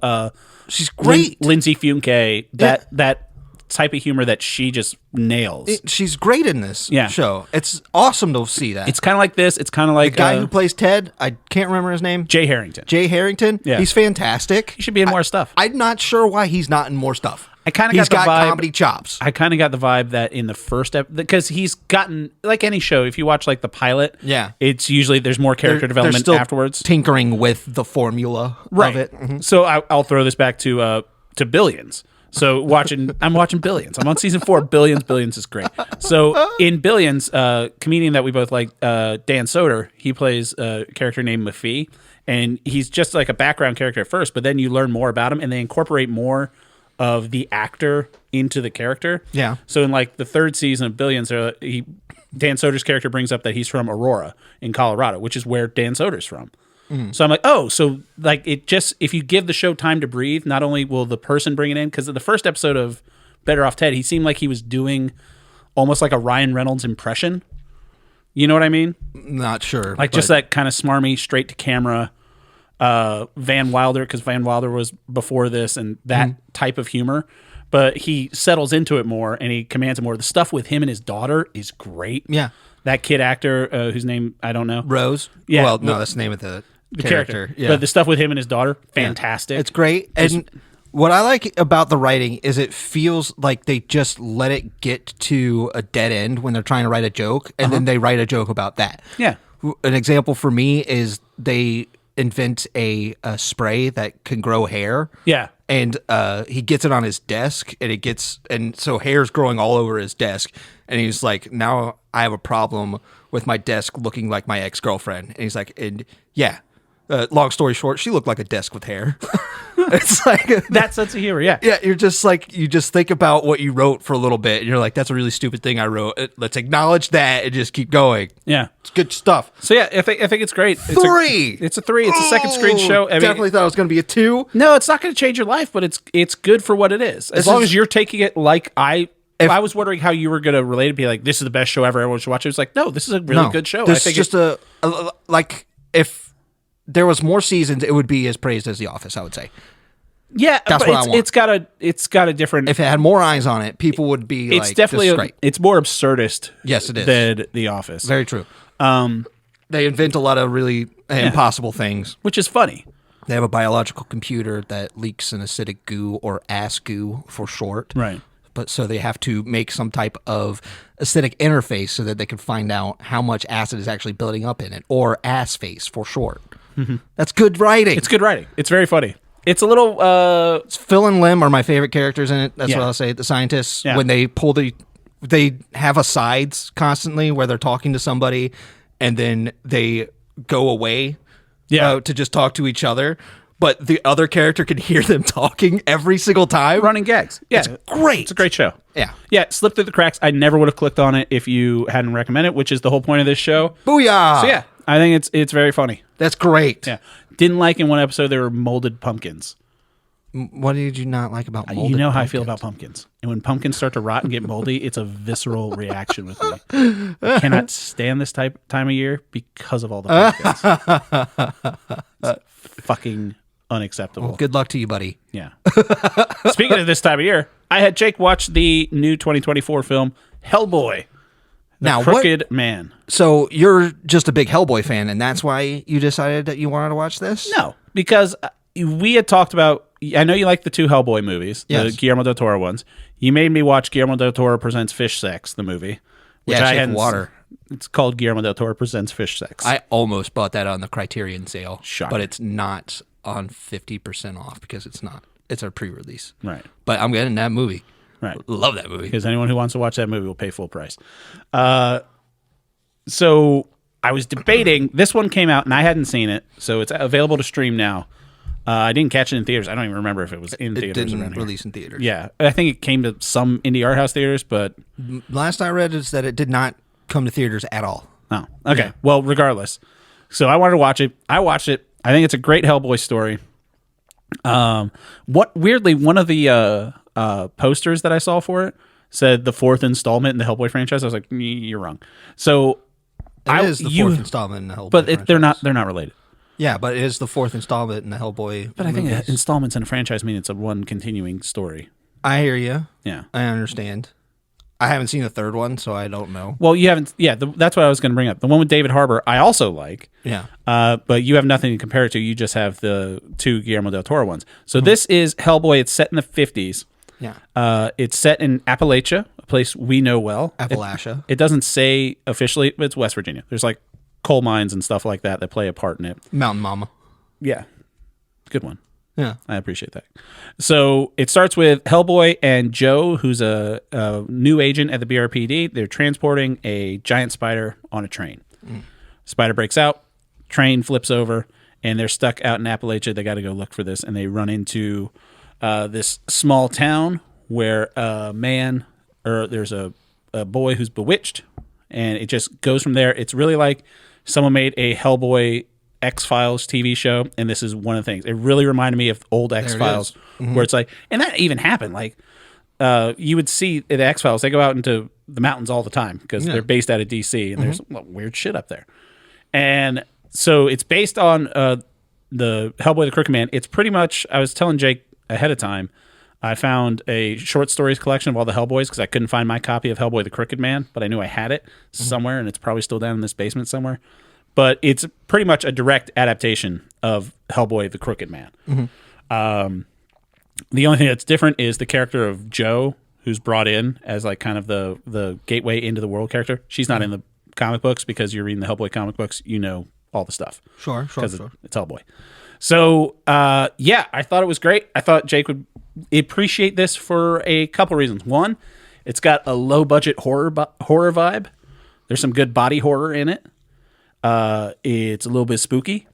she's great. Lindsay Funke, that type of humor that she just nails. She's great in this show. It's awesome to see that. It's kind of like this. It's kind of like the guy who plays Ted. I can't remember his name. Jay Harrington. Yeah. He's fantastic. He should be in more stuff. I'm not sure why he's not in more stuff. He's got comedy chops. I kind of got the vibe that in the first episode, because he's gotten, like any show, if you watch like the pilot, it's usually there's more character development still afterwards. Tinkering with the formula of it. Mm-hmm. So I'll throw this back to Billions. So I'm watching Billions. I'm on season 4. Billions is great. So in Billions, comedian that we both like, Dan Soder, he plays a character named Maffei, and he's just like a background character at first, but then you learn more about him, and they incorporate more of the actor into the character. Yeah. So in like the 3rd season of Billions, Dan Soder's character brings up that he's from Aurora in Colorado, which is where Dan Soder's from. So I'm like, so like if you give the show time to breathe, not only will the person bring it in, because in the first episode of Better Off Ted, he seemed like he was doing almost like a Ryan Reynolds impression. You know what I mean? Not sure. Like just that kind of smarmy, straight to camera Van Wilder, because Van Wilder was before this, and that type of humor. But he settles into it more, and he commands it more. The stuff with him and his daughter is great. Yeah. That kid actor, whose name I don't know. Rose? Yeah. Well, no, that's the name of the character. Yeah. But the stuff with him and his daughter, fantastic. Yeah. It's great. And what I like about the writing is it feels like they just let it get to a dead end when they're trying to write a joke, and then they write a joke about that. Yeah. An example for me is they invent a spray that can grow hair. Yeah. And he gets it on his desk, and so hair's growing all over his desk. And he's like, now I have a problem with my desk looking like my ex-girlfriend. And he's like, Long story short, she looked like a desk with hair. It's like that sense of humor. Yeah. Yeah, you're just like, you just think about what you wrote for a little bit, and you're like, that's a really stupid thing I wrote. Let's acknowledge that and just keep going. Yeah. It's good stuff. So yeah, I think it's great. It's a 3. It's a 3. It's a second screen show. I mean, definitely thought it was going to be a 2. No, it's not going to change your life, but it's good for what it is. As long as you're taking it like if I was wondering how you were going to relate it, be like, this is the best show ever, everyone should watch it. It's like, no, this is a really good show. This is just like, if there was more seasons, it would be as praised as The Office, I would say. Yeah, that's what I want. It's got a different. If it had more eyes on it, people would be it's definitely it's more absurdist. Yes, it is. Than The Office. Very true. They invent a lot of really impossible things, which is funny. They have a biological computer that leaks an acidic goo, or ass goo for short. Right. But so they have to make some type of acidic interface so that they can find out how much acid is actually building up in it, or ass face for short. Mm-hmm. That's good writing. It's good writing. It's very funny. It's a little... Phil and Lim are my favorite characters in it. That's what I'll say. The scientists, when they pull they have asides constantly where they're talking to somebody and then they go away to just talk to each other. But the other character can hear them talking every single time. Running gags. Yeah. It's great. It's a great show. Yeah. Yeah, it slipped through the cracks. I never would have clicked on it if you hadn't recommended it, which is the whole point of this show. Booyah! So yeah, I think it's very funny. That's great. Yeah. Didn't like in one episode there were molded pumpkins. What did you not like about molded You know how pumpkins? I feel about pumpkins. And when pumpkins start to rot and get moldy, it's a visceral reaction with me. I cannot stand this time of year because of all the pumpkins. It's fucking unacceptable. Well, good luck to you, buddy. Yeah. Speaking of this time of year, I had Jake watch the new 2024 film Hellboy. The Crooked Man. So you're just a big Hellboy fan, and that's why you decided that you wanted to watch this? No, because we had talked about, I know you like the 2 Hellboy movies, the Guillermo del Toro ones. You made me watch Guillermo del Toro Presents Fish Sex, the movie. Which I had water. It's called Guillermo del Toro Presents Fish Sex. I almost bought that on the Criterion sale. Shocker. But it's not on 50% off because it's not. It's a pre-release. Right. But I'm getting that movie. Right. Love that movie. Because anyone who wants to watch that movie will pay full price. So I was debating. This one came out, and I hadn't seen it, so it's available to stream now. I didn't catch it in theaters. I don't even remember if it was in theaters. It didn't around here. release in theaters. Yeah. I think it came to some indie art house theaters, but... Last I read is that it did not come to theaters at all. Oh, okay. Yeah. Well, regardless. So I wanted to watch it. I watched it. I think it's a great Hellboy story. Weirdly, one of the posters that I saw for it said the 4th installment in the Hellboy franchise. I was like, you're wrong. So it is the 4th installment in the Hellboy franchise. But they're not related. Yeah, but it is the 4th installment in the Hellboy. But movies. I think installments in a franchise mean it's a one continuing story. I hear you. Yeah, I understand. I haven't seen the 3rd one, so I don't know. Well, you haven't. Yeah, that's what I was going to bring up. The one with David Harbour, I also like. Yeah. But you have nothing to compare it to. You just have the 2 Guillermo del Toro ones. So this is Hellboy. It's set in the 50s. Yeah. It's set in Appalachia, a place we know well. Appalachia. It doesn't say officially, but it's West Virginia. There's like coal mines and stuff like that play a part in it. Mountain Mama. Yeah. Good one. Yeah. I appreciate that. So it starts with Hellboy and Joe, who's a new agent at the BRPD. They're transporting a giant spider on a train. Spider breaks out, train flips over, and they're stuck out in Appalachia. They got to go look for this, and they run into this small town where there's a boy who's bewitched, and it just goes from there. It's really like someone made a Hellboy X-Files TV show, and this is one of the things. It really reminded me of old X-Files, where it's like, and that even happened. Like, you would see the X-Files, they go out into the mountains all the time because they're based out of DC, and there's weird shit up there. And so it's based on the Hellboy the Crooked Man. It's pretty much, I was telling Jake ahead of time, I found a short stories collection of all the Hellboys because I couldn't find my copy of Hellboy the Crooked Man, but I knew I had it somewhere, and it's probably still down in this basement somewhere. But it's pretty much a direct adaptation of Hellboy the Crooked Man. The only thing that's different is the character of Joe, who's brought in as like kind of the gateway into the world character. She's not in the comic books because you're reading the Hellboy comic books. You know all the stuff. Sure. It's Hellboy. So, I thought it was great. I thought Jake would appreciate this for a couple reasons. One, it's got a low-budget horror vibe. There's some good body horror in it. It's a little bit spooky.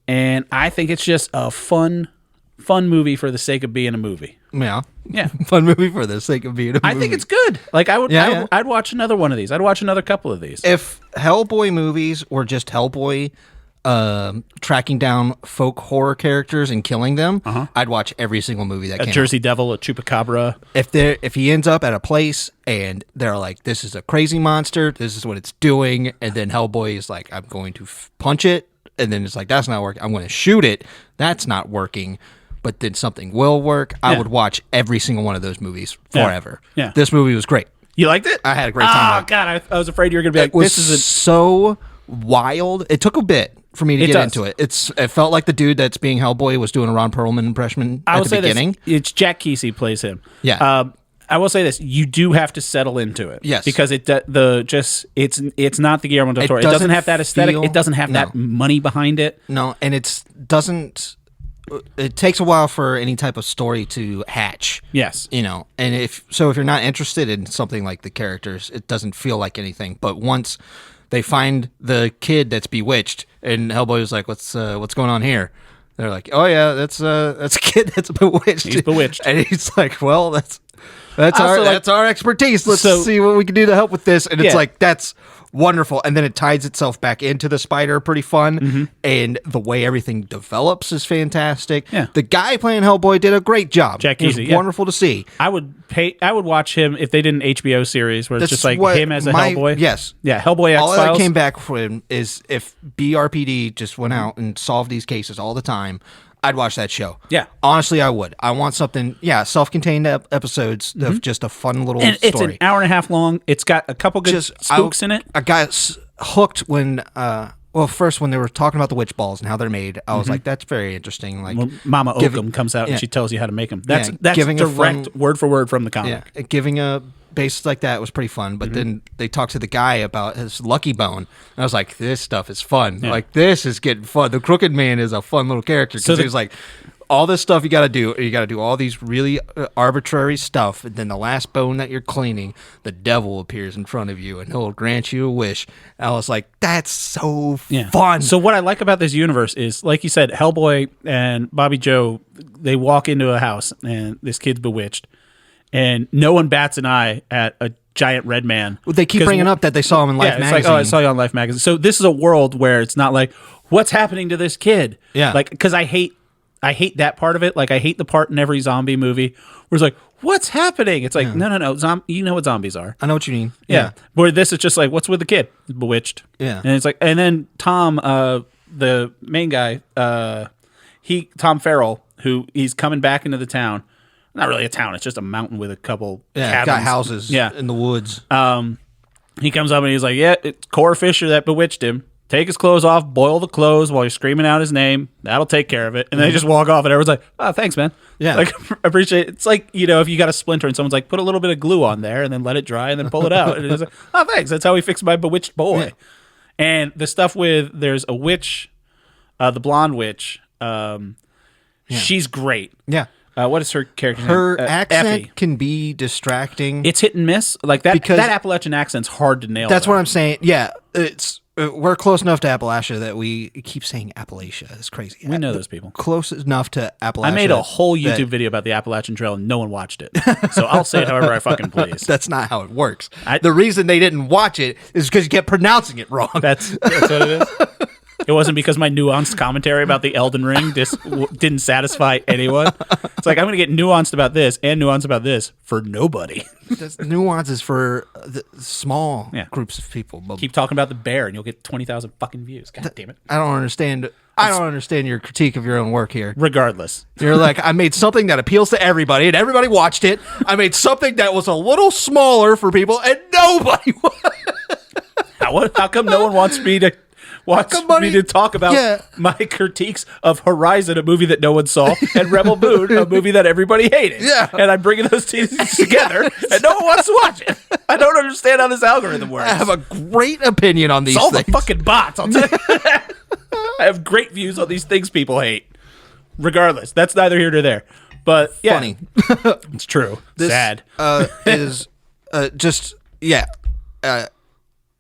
and I think it's just a fun movie for the sake of being a movie. Yeah. Yeah. Fun movie for the sake of being a movie. I think it's good. Like I'd watch another one of these. I'd watch another couple of these. If Hellboy movies were just Hellboy tracking down folk horror characters and killing them, I'd watch every single movie that came out. Jersey Devil, a Chupacabra. If he ends up at a place and they're like, this is a crazy monster, this is what it's doing, and then Hellboy is like, I'm going to punch it, and then it's like, that's not working, I'm going to shoot it, that's not working, but then something will work, I would watch every single one of those movies forever. Yeah. This movie was great. You liked it? I had a great time. Oh, God, I was afraid you were going to be like, This is so wild. It took a bit for me to get into it. It felt like the dude that's being Hellboy was doing a Ron Perlman impression at the beginning. It's Jack Kesey plays him. Yeah. I will say this: you do have to settle into it. Yes. Because it's not the Guillermo del Toro. It doesn't have that aesthetic. It doesn't have that money behind it. No, and it takes a while for any type of story to hatch. Yes. And if you're not interested in something like the characters, it doesn't feel like anything. But once they find the kid that's bewitched, and Hellboy was like, "What's going on here?" They're like, "Oh yeah, that's a kid that's bewitched." He's bewitched, and he's like, "Well, that's our expertise. Let's see what we can do to help with this." And it's like, that's wonderful. And then it ties itself back into the spider, pretty fun. And the way everything develops is fantastic. Yeah. The guy playing Hellboy did a great job. Jack It was Kesey, wonderful to see. I would watch him if they did an HBO series where it's just like him as a Hellboy. Yes. Yeah, Hellboy X All Files. that came back from is if BRPD just went out and solved these cases all the time, I'd watch that show. Yeah. Honestly, I would. I want something, self-contained episodes of just a fun little story. It's an hour and a half long. It's got a couple good spooks in it. I got hooked when, first when they were talking about the witch balls and how they're made, I was like, that's very interesting. Like, Mama Oakham comes out and she tells you how to make them. That's giving direct word for word from the comic. Yeah, giving a basis like that was pretty fun. But then they talked to the guy about his lucky bone. And I was like, this stuff is fun. Yeah. Like, this is getting fun. The Crooked Man is a fun little character. Because he was like, all this stuff you got to do all these really arbitrary stuff. And then the last bone that you're cleaning, the devil appears in front of you and he'll grant you a wish. And I was like, that's so fun. So what I like about this universe is, like you said, Hellboy and Bobby Joe, they walk into a house and this kid's bewitched. And no one bats an eye at a giant red man. Well, they keep bringing up that they saw him in Life magazine. It's like, oh, I saw you on Life magazine. So this is a world where it's not like, what's happening to this kid? Yeah. Like, because I hate that part of it. Like, I hate the part in every zombie movie where it's like, what's happening? It's like, no. You know what zombies are. I know what you mean. Yeah. Where this is just like, what's with the kid? He's bewitched. Yeah. And it's like, and then Tom, the main guy, Tom Farrell, who he's coming back into the town. Not really a town. It's just a mountain with a couple cabins. Got houses in the woods. He comes up and he's like, it's Core Fisher that bewitched him. Take his clothes off, boil the clothes while you're screaming out his name. That'll take care of it. And then they just walk off and everyone's like, oh, thanks, man. Yeah. Like, appreciate it. It's like, if you got a splinter and someone's like, put a little bit of glue on there and then let it dry and then pull it out. And it's like, oh, thanks. That's how we fixed my bewitched boy. Yeah. And the stuff with, there's a witch, the blonde witch. She's great. Yeah. What is her character name? Her accent Effie. can be distracting. It's hit and miss. Like that, because that Appalachian accent's hard to nail. That's what I'm saying. Yeah, we're close enough to Appalachia that we keep saying Appalachia. It's crazy. We know those people. Close enough to Appalachia. I made a whole YouTube video about the Appalachian Trail and no one watched it. So I'll say it however I fucking please. That's not how it works. The reason they didn't watch it is because you kept pronouncing it wrong. That's what it is. It wasn't because my nuanced commentary about the Elden Ring didn't satisfy anyone. It's like, I'm going to get nuanced about this and nuanced about this for nobody. Nuances for the small groups of people. Keep talking about the bear and you'll get 20,000 fucking views. God damn it. I don't understand your critique of your own work here. Regardless. You're like, I made something that appeals to everybody and everybody watched it. I made something that was a little smaller for people and nobody How come no one wants me to talk about my critiques of Horizon, a movie that no one saw, and Rebel Moon, a movie that everybody hated? Yeah. And I'm bringing those two together, and no one wants to watch it. I don't understand how this algorithm works. I have a great opinion on these it's all things. the fucking bots, I'll tell you. I have great views on these things people hate. Regardless, that's neither here nor there. But yeah, funny. It's true. This, sad. Is just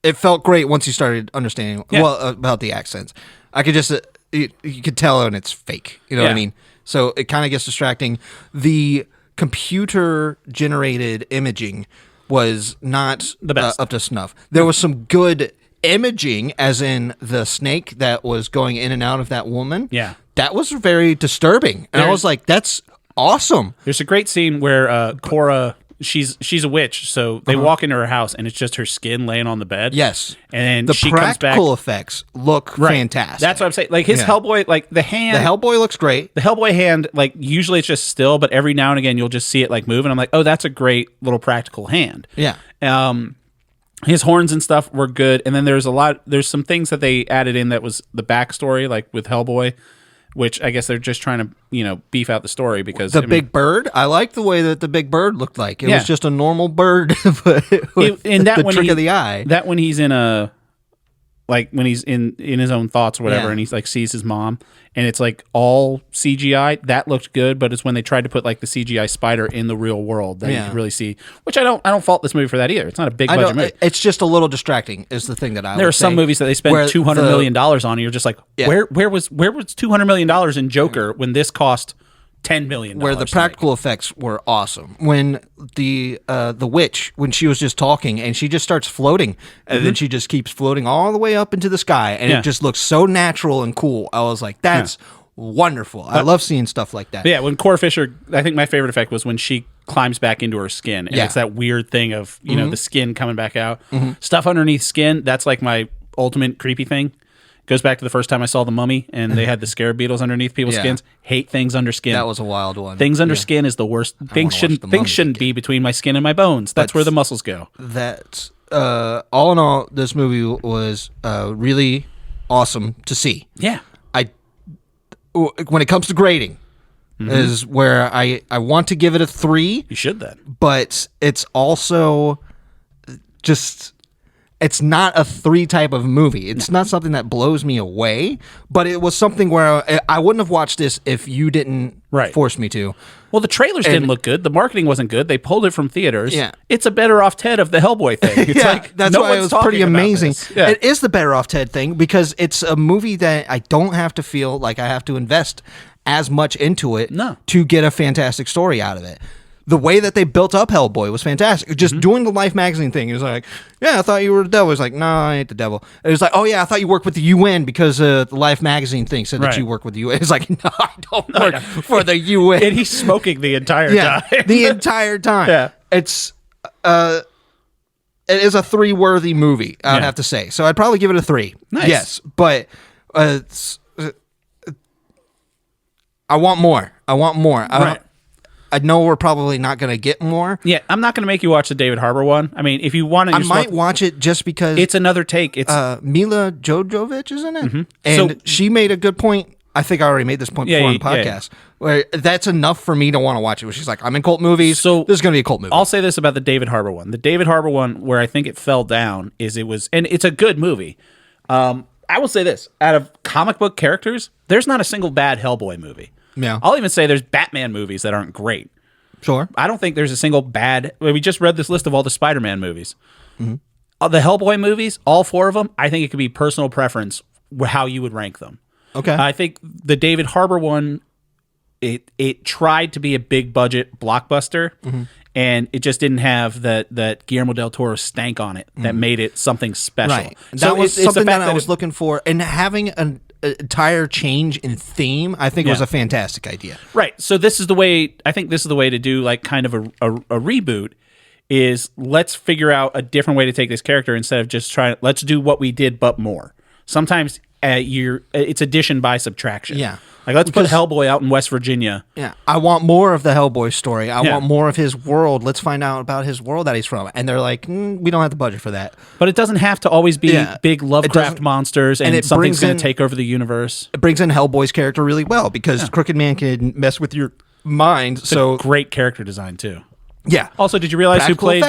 it felt great once you started understanding about the accents. I could just you could tell when it's fake. You know what I mean? So it kind of gets distracting. The computer generated imaging was not the best. Up to snuff. There was some good imaging, as in the snake that was going in and out of that woman. Yeah. That was very disturbing. And I was like, that's awesome. There's a great scene where Cora, she's a witch, so they walk into her house and it's just her skin laying on the bed. Yes. And the she comes back. practical effects look fantastic. That's what I'm saying. Like his Hellboy, like the hand. The Hellboy looks great. The Hellboy hand, like usually it's just still, but every now and again you'll just see it like move, and I'm like, oh, that's a great little practical hand. Yeah. His horns and stuff were good, and then there's some things that they added in that was the backstory, like with Hellboy, which I guess they're just trying to, beef out the story because big bird. I like the way that the big bird looked like. It was just a normal bird, but with the trick of the eye. That when he's in a, like when he's in his own thoughts or whatever, and he's like sees his mom, and it's like all CGI. That looked good, but it's when they tried to put like the CGI spider in the real world that you could really see. Which I don't fault this movie for that either. It's not a big budget movie. It's just a little distracting. Is the thing that I. There are some movies that they spend $200 million on, and you're just like, where was $200 million in Joker when this cost $10 million? Where the practical effects were awesome. When the witch, when she was just talking and she just starts floating, and then she just keeps floating all the way up into the sky, and it just looks so natural and cool. I was like, that's wonderful. I love seeing stuff like that. Yeah, when Cora Fisher, I think my favorite effect was when she climbs back into her skin, and it's that weird thing of the skin coming back out. Stuff underneath skin. That's like my ultimate creepy thing. Goes back to the first time I saw The Mummy, and they had the scarab beetles underneath people's skins. Hate things under skin. That was a wild one. Things under skin is the worst. Things shouldn't be between my skin and my bones. That's where the muscles go. That's all in all, this movie was really awesome to see. Yeah. When it comes to grading, is where I want to give it a 3. You should then. But it's also just. It's not a 3 type of movie. It's not something that blows me away, but it was something where I wouldn't have watched this if you didn't force me to. Well, the trailers didn't look good. The marketing wasn't good. They pulled it from theaters. Yeah. It's a better off Ted of the Hellboy thing. It's like, that's why it was pretty amazing. Yeah. It is the better off Ted thing because it's a movie that I don't have to feel like I have to invest as much into it to get a fantastic story out of it. The way that they built up Hellboy was fantastic. Just doing the Life magazine thing. It was like, yeah, I thought you were the devil. It was like, no, I ain't the devil. It was like, oh, yeah, I thought you worked with the UN because the Life magazine thing said that you work with the UN. It's like, no, I don't work for the UN. And he's smoking the entire time. The entire time. Yeah. It is a 3-worthy movie, I would have to say. So I'd probably give it a 3. Nice. Yes, but I want more. I know we're probably not going to get more. Yeah, I'm not going to make you watch the David Harbour one. I mean, if you want to... I might watch it just because... It's another take. It's Mila Jovovich is in it. And she made a good point. I think I already made this point before on the podcast. Where that's enough for me to want to watch it. Where she's like, I'm in cult movies, so this is going to be a cult movie. I'll say this about the David Harbour one. The David Harbour one, where I think it fell down, is it was... And it's a good movie. I will say this. Out of comic book characters, there's not a single bad Hellboy movie. Yeah. I'll even say there's Batman movies that aren't great. Sure. I don't think there's a single bad... We just read this list of all the Spider-Man movies. The Hellboy movies, all 4 of them, I think it could be personal preference how you would rank them. Okay. I think the David Harbour one, it tried to be a big budget blockbuster, and it just didn't have that Guillermo del Toro stank on it that made it something special. Right. That was something that I was looking for, and having an entire change in theme, I think was a fantastic idea. Right. So this is the way, I think this is the way to do like kind of a reboot is let's figure out a different way to take this character instead of just trying, let's do what we did, but more. Sometimes it's addition by subtraction. Yeah. Like let's put Hellboy out in West Virginia. Yeah. I want more of the Hellboy story. I want more of his world. Let's find out about his world that he's from. And they're like, we don't have the budget for that. But it doesn't have to always be big Lovecraft monsters and something's going to take over the universe. It brings in Hellboy's character really well because Crooked Man can mess with your mind. It's a great character design too. Yeah. Also, did you realize who played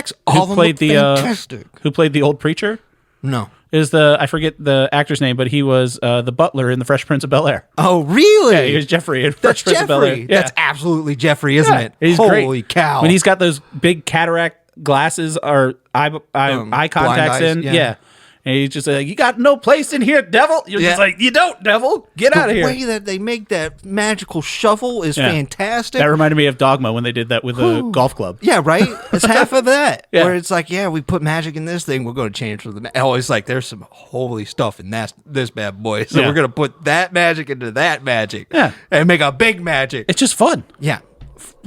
the old preacher? No. Is I forget the actor's name, but he was the butler in The Fresh Prince of Bel-Air. Oh, really? Yeah, he was Jeffrey in Fresh Prince of Bel-Air. Yeah. That's absolutely Jeffrey, isn't it? He's Holy great. cow. When he's got those big cataract glasses or eye contacts eyes, in. Yeah. And he's just like, you got no place in here, devil. You're just like, you don't, devil. Get out of here. The way that they make that magical shuffle is fantastic. That reminded me of Dogma when they did that with a golf club. Yeah, right? It's half of that. Where it's like, we put magic in this thing. We're going to change for the... Oh, it's like, there's some holy stuff in this bad boy. So we're going to put that magic into that magic. Yeah. And make a big magic. It's just fun. Yeah.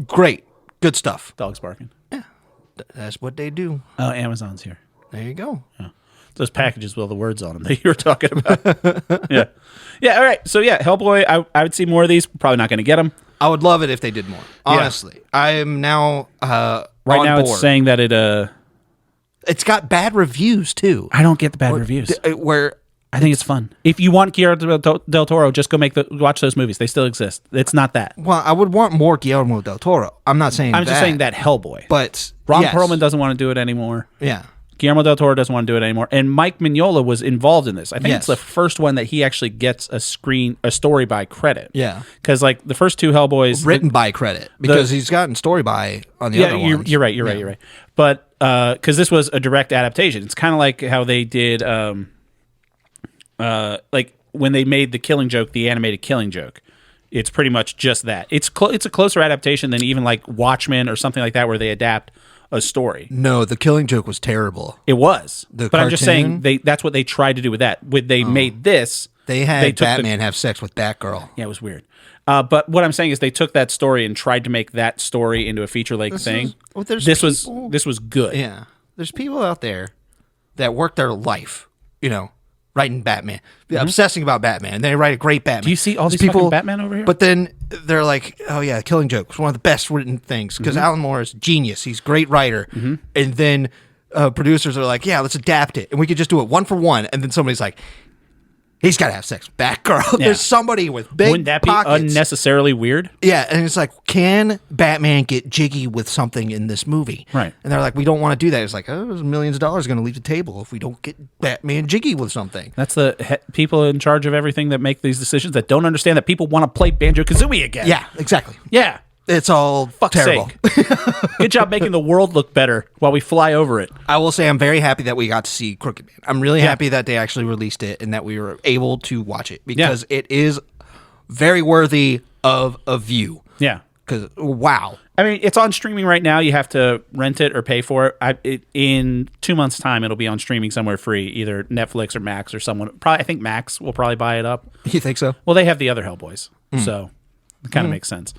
Great. Good stuff. Dog's barking. Yeah. That's what they do. Oh, Amazon's here. There you go. Yeah. Those packages with all the words on them that you were talking about. Yeah. Yeah, all right. So, Hellboy, I would see more of these. Probably not going to get them. I would love it if they did more. Honestly. I am now right now board. It's saying that it's got bad reviews, too. I don't get the bad reviews. Where... I think it's fun. If you want Guillermo del Toro, just go watch those movies. They still exist. It's not that. Well, I would want more Guillermo del Toro. I'm not saying I'm just saying that Hellboy. But Ron Perlman doesn't want to do it anymore. Yeah. Guillermo del Toro doesn't want to do it anymore. And Mike Mignola was involved in this. I think it's the first one that he actually gets a story by credit. Yeah. Because like the first two Hellboys... Written by credit. Because he's gotten story by on the other ones. You're right. But because this was a direct adaptation. It's kind of like how they did... like when they made the Killing Joke, the animated Killing Joke, it's pretty much just that. It's a closer adaptation than even like Watchmen or something like that, where they adapt a story. No, the Killing Joke was terrible. It was, but I'm just saying that's what they tried to do with that. When they made this, they had Batman have sex with Batgirl. Yeah, it was weird. But what I'm saying is they took that story and tried to make that story into a feature-length thing. This was good. Yeah, there's people out there that work their life, writing Batman, obsessing about Batman, and they write a great Batman. Do you see all these people Batman over here? But then they're like, oh yeah, Killing Joke was one of the best written things because Alan Moore is a genius. He's a great writer. And then producers are like, yeah, let's adapt it. And we could just do it one for one. And then somebody's like, he's got to have sex with Batgirl. There's somebody with big Wouldn't that be pockets. Unnecessarily weird? Yeah, and it's like, can Batman get jiggy with something in this movie? Right. And they're like, we don't want to do that. It's like, there's millions of dollars going to leave the table if we don't get Batman jiggy with something. That's the people in charge of everything that make these decisions that don't understand that people want to play Banjo-Kazooie again. Yeah, exactly. Yeah. It's all terrible. Good job making the world look better while we fly over it. I will say I'm very happy that we got to see Crooked Man. I'm really happy that they actually released it and that we were able to watch it because it is very worthy of a view. Yeah. Because, wow. I mean, it's on streaming right now. You have to rent it or pay for it. In 2 months' time, it'll be on streaming somewhere free, either Netflix or Max or someone. I think Max will probably buy it up. You think so? Well, they have the other Hellboys, so it kind of makes sense.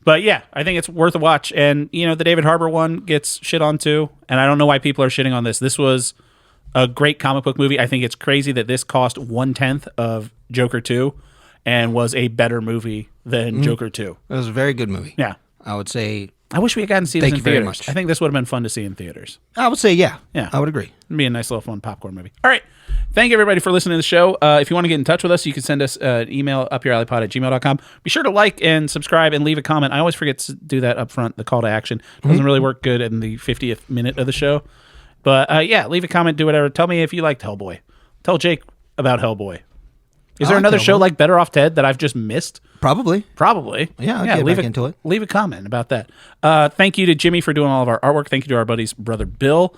But yeah, I think it's worth a watch. And, the David Harbour one gets shit on too. And I don't know why people are shitting on this. This was a great comic book movie. I think it's crazy that this cost 1/10 of Joker 2 and was a better movie than Joker 2. It was a very good movie. Yeah. I would say... I wish we had gotten to see this in very theaters. much. I think this would have been fun to see in theaters. I would say, yeah. Yeah. I would agree. It'd be a nice little fun popcorn movie. All right. Thank you, everybody, for listening to the show. If you want to get in touch with us, you can send us an email, upyouralleypod@gmail.com. Be sure to like and subscribe and leave a comment. I always forget to do that up front, the call to action. It doesn't really work good in the 50th minute of the show. But, leave a comment, do whatever. Tell me if you liked Hellboy. Tell Jake about Hellboy. Is there another show like Better Off Ted that I've just missed? Probably. Yeah, I'll get back into it. Leave a comment about that. Thank you to Jimmy for doing all of our artwork. Thank you to our buddy's brother Bill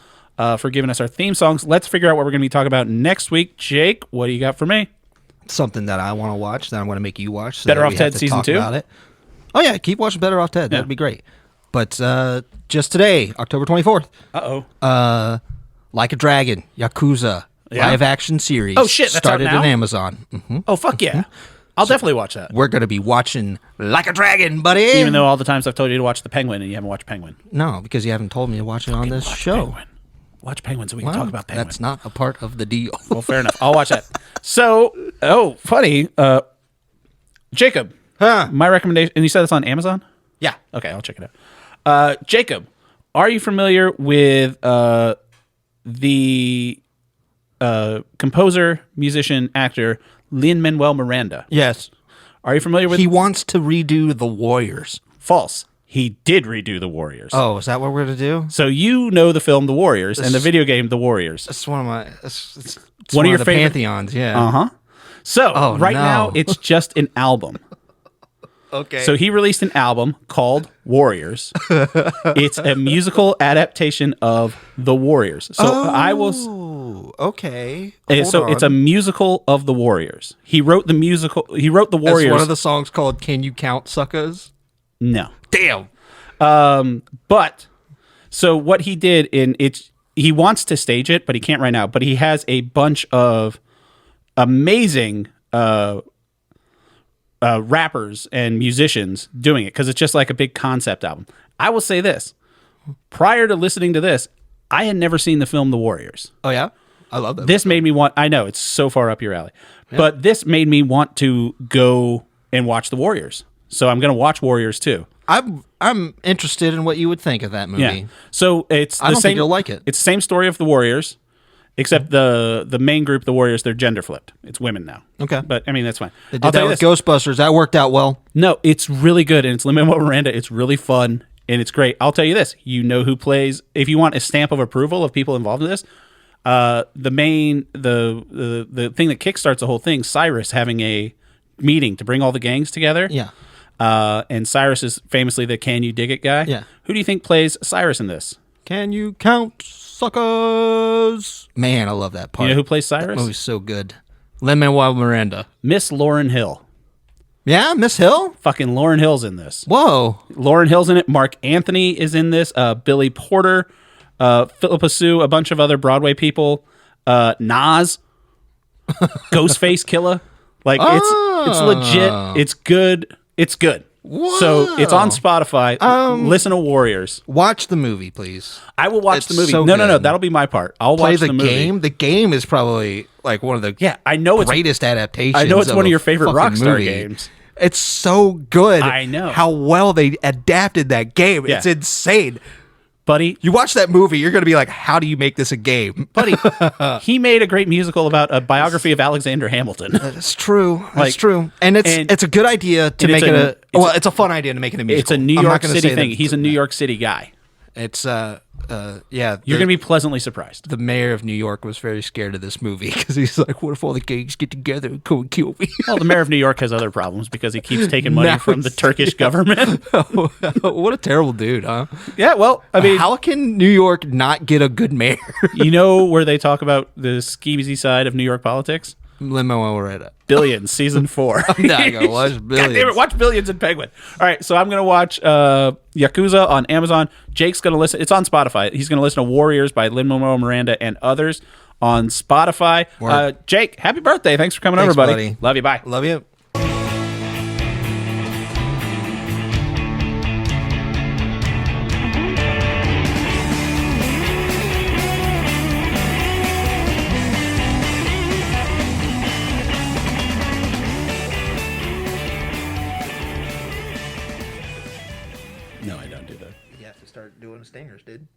for giving us our theme songs. Let's figure out what we're going to be talking about next week. Jake, what do you got for me? Something that I want to watch, that I'm going to make you watch. Better Off Ted Season 2? About it. Oh, yeah, keep watching Better Off Ted. That would be great. But just today, October 24th. Like a Dragon, Yakuza. Live action series. Oh shit, that's started out now? in Amazon. Oh fuck yeah. I'll definitely watch that. We're going to be watching Like a Dragon, buddy. Even though all the times I've told you to watch The Penguin and you haven't watched Penguin. No, because you haven't told me to watch it on this show. Penguin. Watch Penguin so we can talk about Penguin. That's not a part of the deal. Well, fair enough. I'll watch that. So, funny. Jacob. My recommendation, and you said it's on Amazon? Yeah. Okay, I'll check it out. Jacob, are you familiar with the composer, musician, actor Lin-Manuel Miranda? Yes. Are you familiar with... He wants to redo The Warriors. False. He did redo The Warriors. Oh, is that what we're going to do? So you know the film The Warriors and the video game The Warriors. That's one of my... It's one of your favorite pantheons, yeah. Uh-huh. So, now, it's just an album. Okay. So he released an album called Warriors. It's a musical adaptation of The Warriors. So okay. It's a musical of the Warriors. He wrote the musical. He wrote the Warriors. Is one of the songs called "Can You Count Suckers"? No. Damn. But so what he did he wants to stage it, but he can't right now. But he has a bunch of amazing rappers and musicians doing it because it's just like a big concept album. I will say this: prior to listening to this, I had never seen the film The Warriors. Oh yeah, I love that. This made me want. I know it's so far up your alley, but this made me want to go and watch The Warriors. So I'm going to watch Warriors too. I'm interested in what you would think of that movie. Yeah. So it's I don't think you'll like it. It's the same story of the Warriors, except the main group, the Warriors, they're gender flipped. It's women now. Okay. But I mean that's fine. They did that with Ghostbusters. That worked out well. No, it's really good, and it's Lin-Manuel Miranda. It's really fun, and it's great. I'll tell you this: you know who plays. If you want a stamp of approval of people involved in this, the thing that kickstarts the whole thing, Cyrus having a meeting to bring all the gangs together. Yeah. And Cyrus is famously the "Can you dig it" guy. Yeah. Who do you think plays Cyrus in this? Can you count suckers? Man, I love that part. You know who plays Cyrus? That movie's so good. Lin-Manuel Miranda. Miss Lauryn Hill. Yeah, Miss Hill? Fucking Lauryn Hill's in this. Whoa. Lauryn Hill's in it. Mark Anthony is in this. Billy Porter, Philippa Sue, a bunch of other Broadway people. Nas, Ghostface Killer. Like it's legit. It's good. It's good. Wow. So it's on Spotify. Listen to Warriors. Watch the movie, please. I will watch It's the movie. so No. good. That'll be my part. I'll Play watch the the movie. game. The game is probably like one of the I know greatest adaptations. I know it's one of a your favorite fucking Rockstar movie. games. It's so good. I know. how well they adapted that game. Yeah. It's insane. Buddy. You watch that movie, you're going to be like, how do you make this a game? Buddy, he made a great musical about a biography of Alexander Hamilton. That's true. That's Like, true. And it's a good idea to make it it's a fun idea to make it a musical. It's a New I'm not York gonna City say thing. that- He's a New York City guy. It's yeah. You're going to be pleasantly surprised. The mayor of New York was very scared of this movie because he's like, what if all the gangs get together and go and kill me? Well, the mayor of New York has other problems because he keeps taking money Now from the it's- Turkish government. What a terrible dude, huh? Yeah, well, I mean, How can New York not get a good mayor? you know where they talk about the skeezy side of New York politics? Lin-Manuel Miranda. Billions, season 4. I'm not gonna watch God Billions. damn it, watch Billions and Penguin. All right, so I'm going to watch Yakuza on Amazon. Jake's going to listen. It's on Spotify. He's going to listen to Warriors by Lin-Manuel Miranda and others on Spotify. Jake, happy birthday. Thanks for coming over, buddy. Love you. Bye. Love you. No, I don't do that. You have to start doing stingers, dude.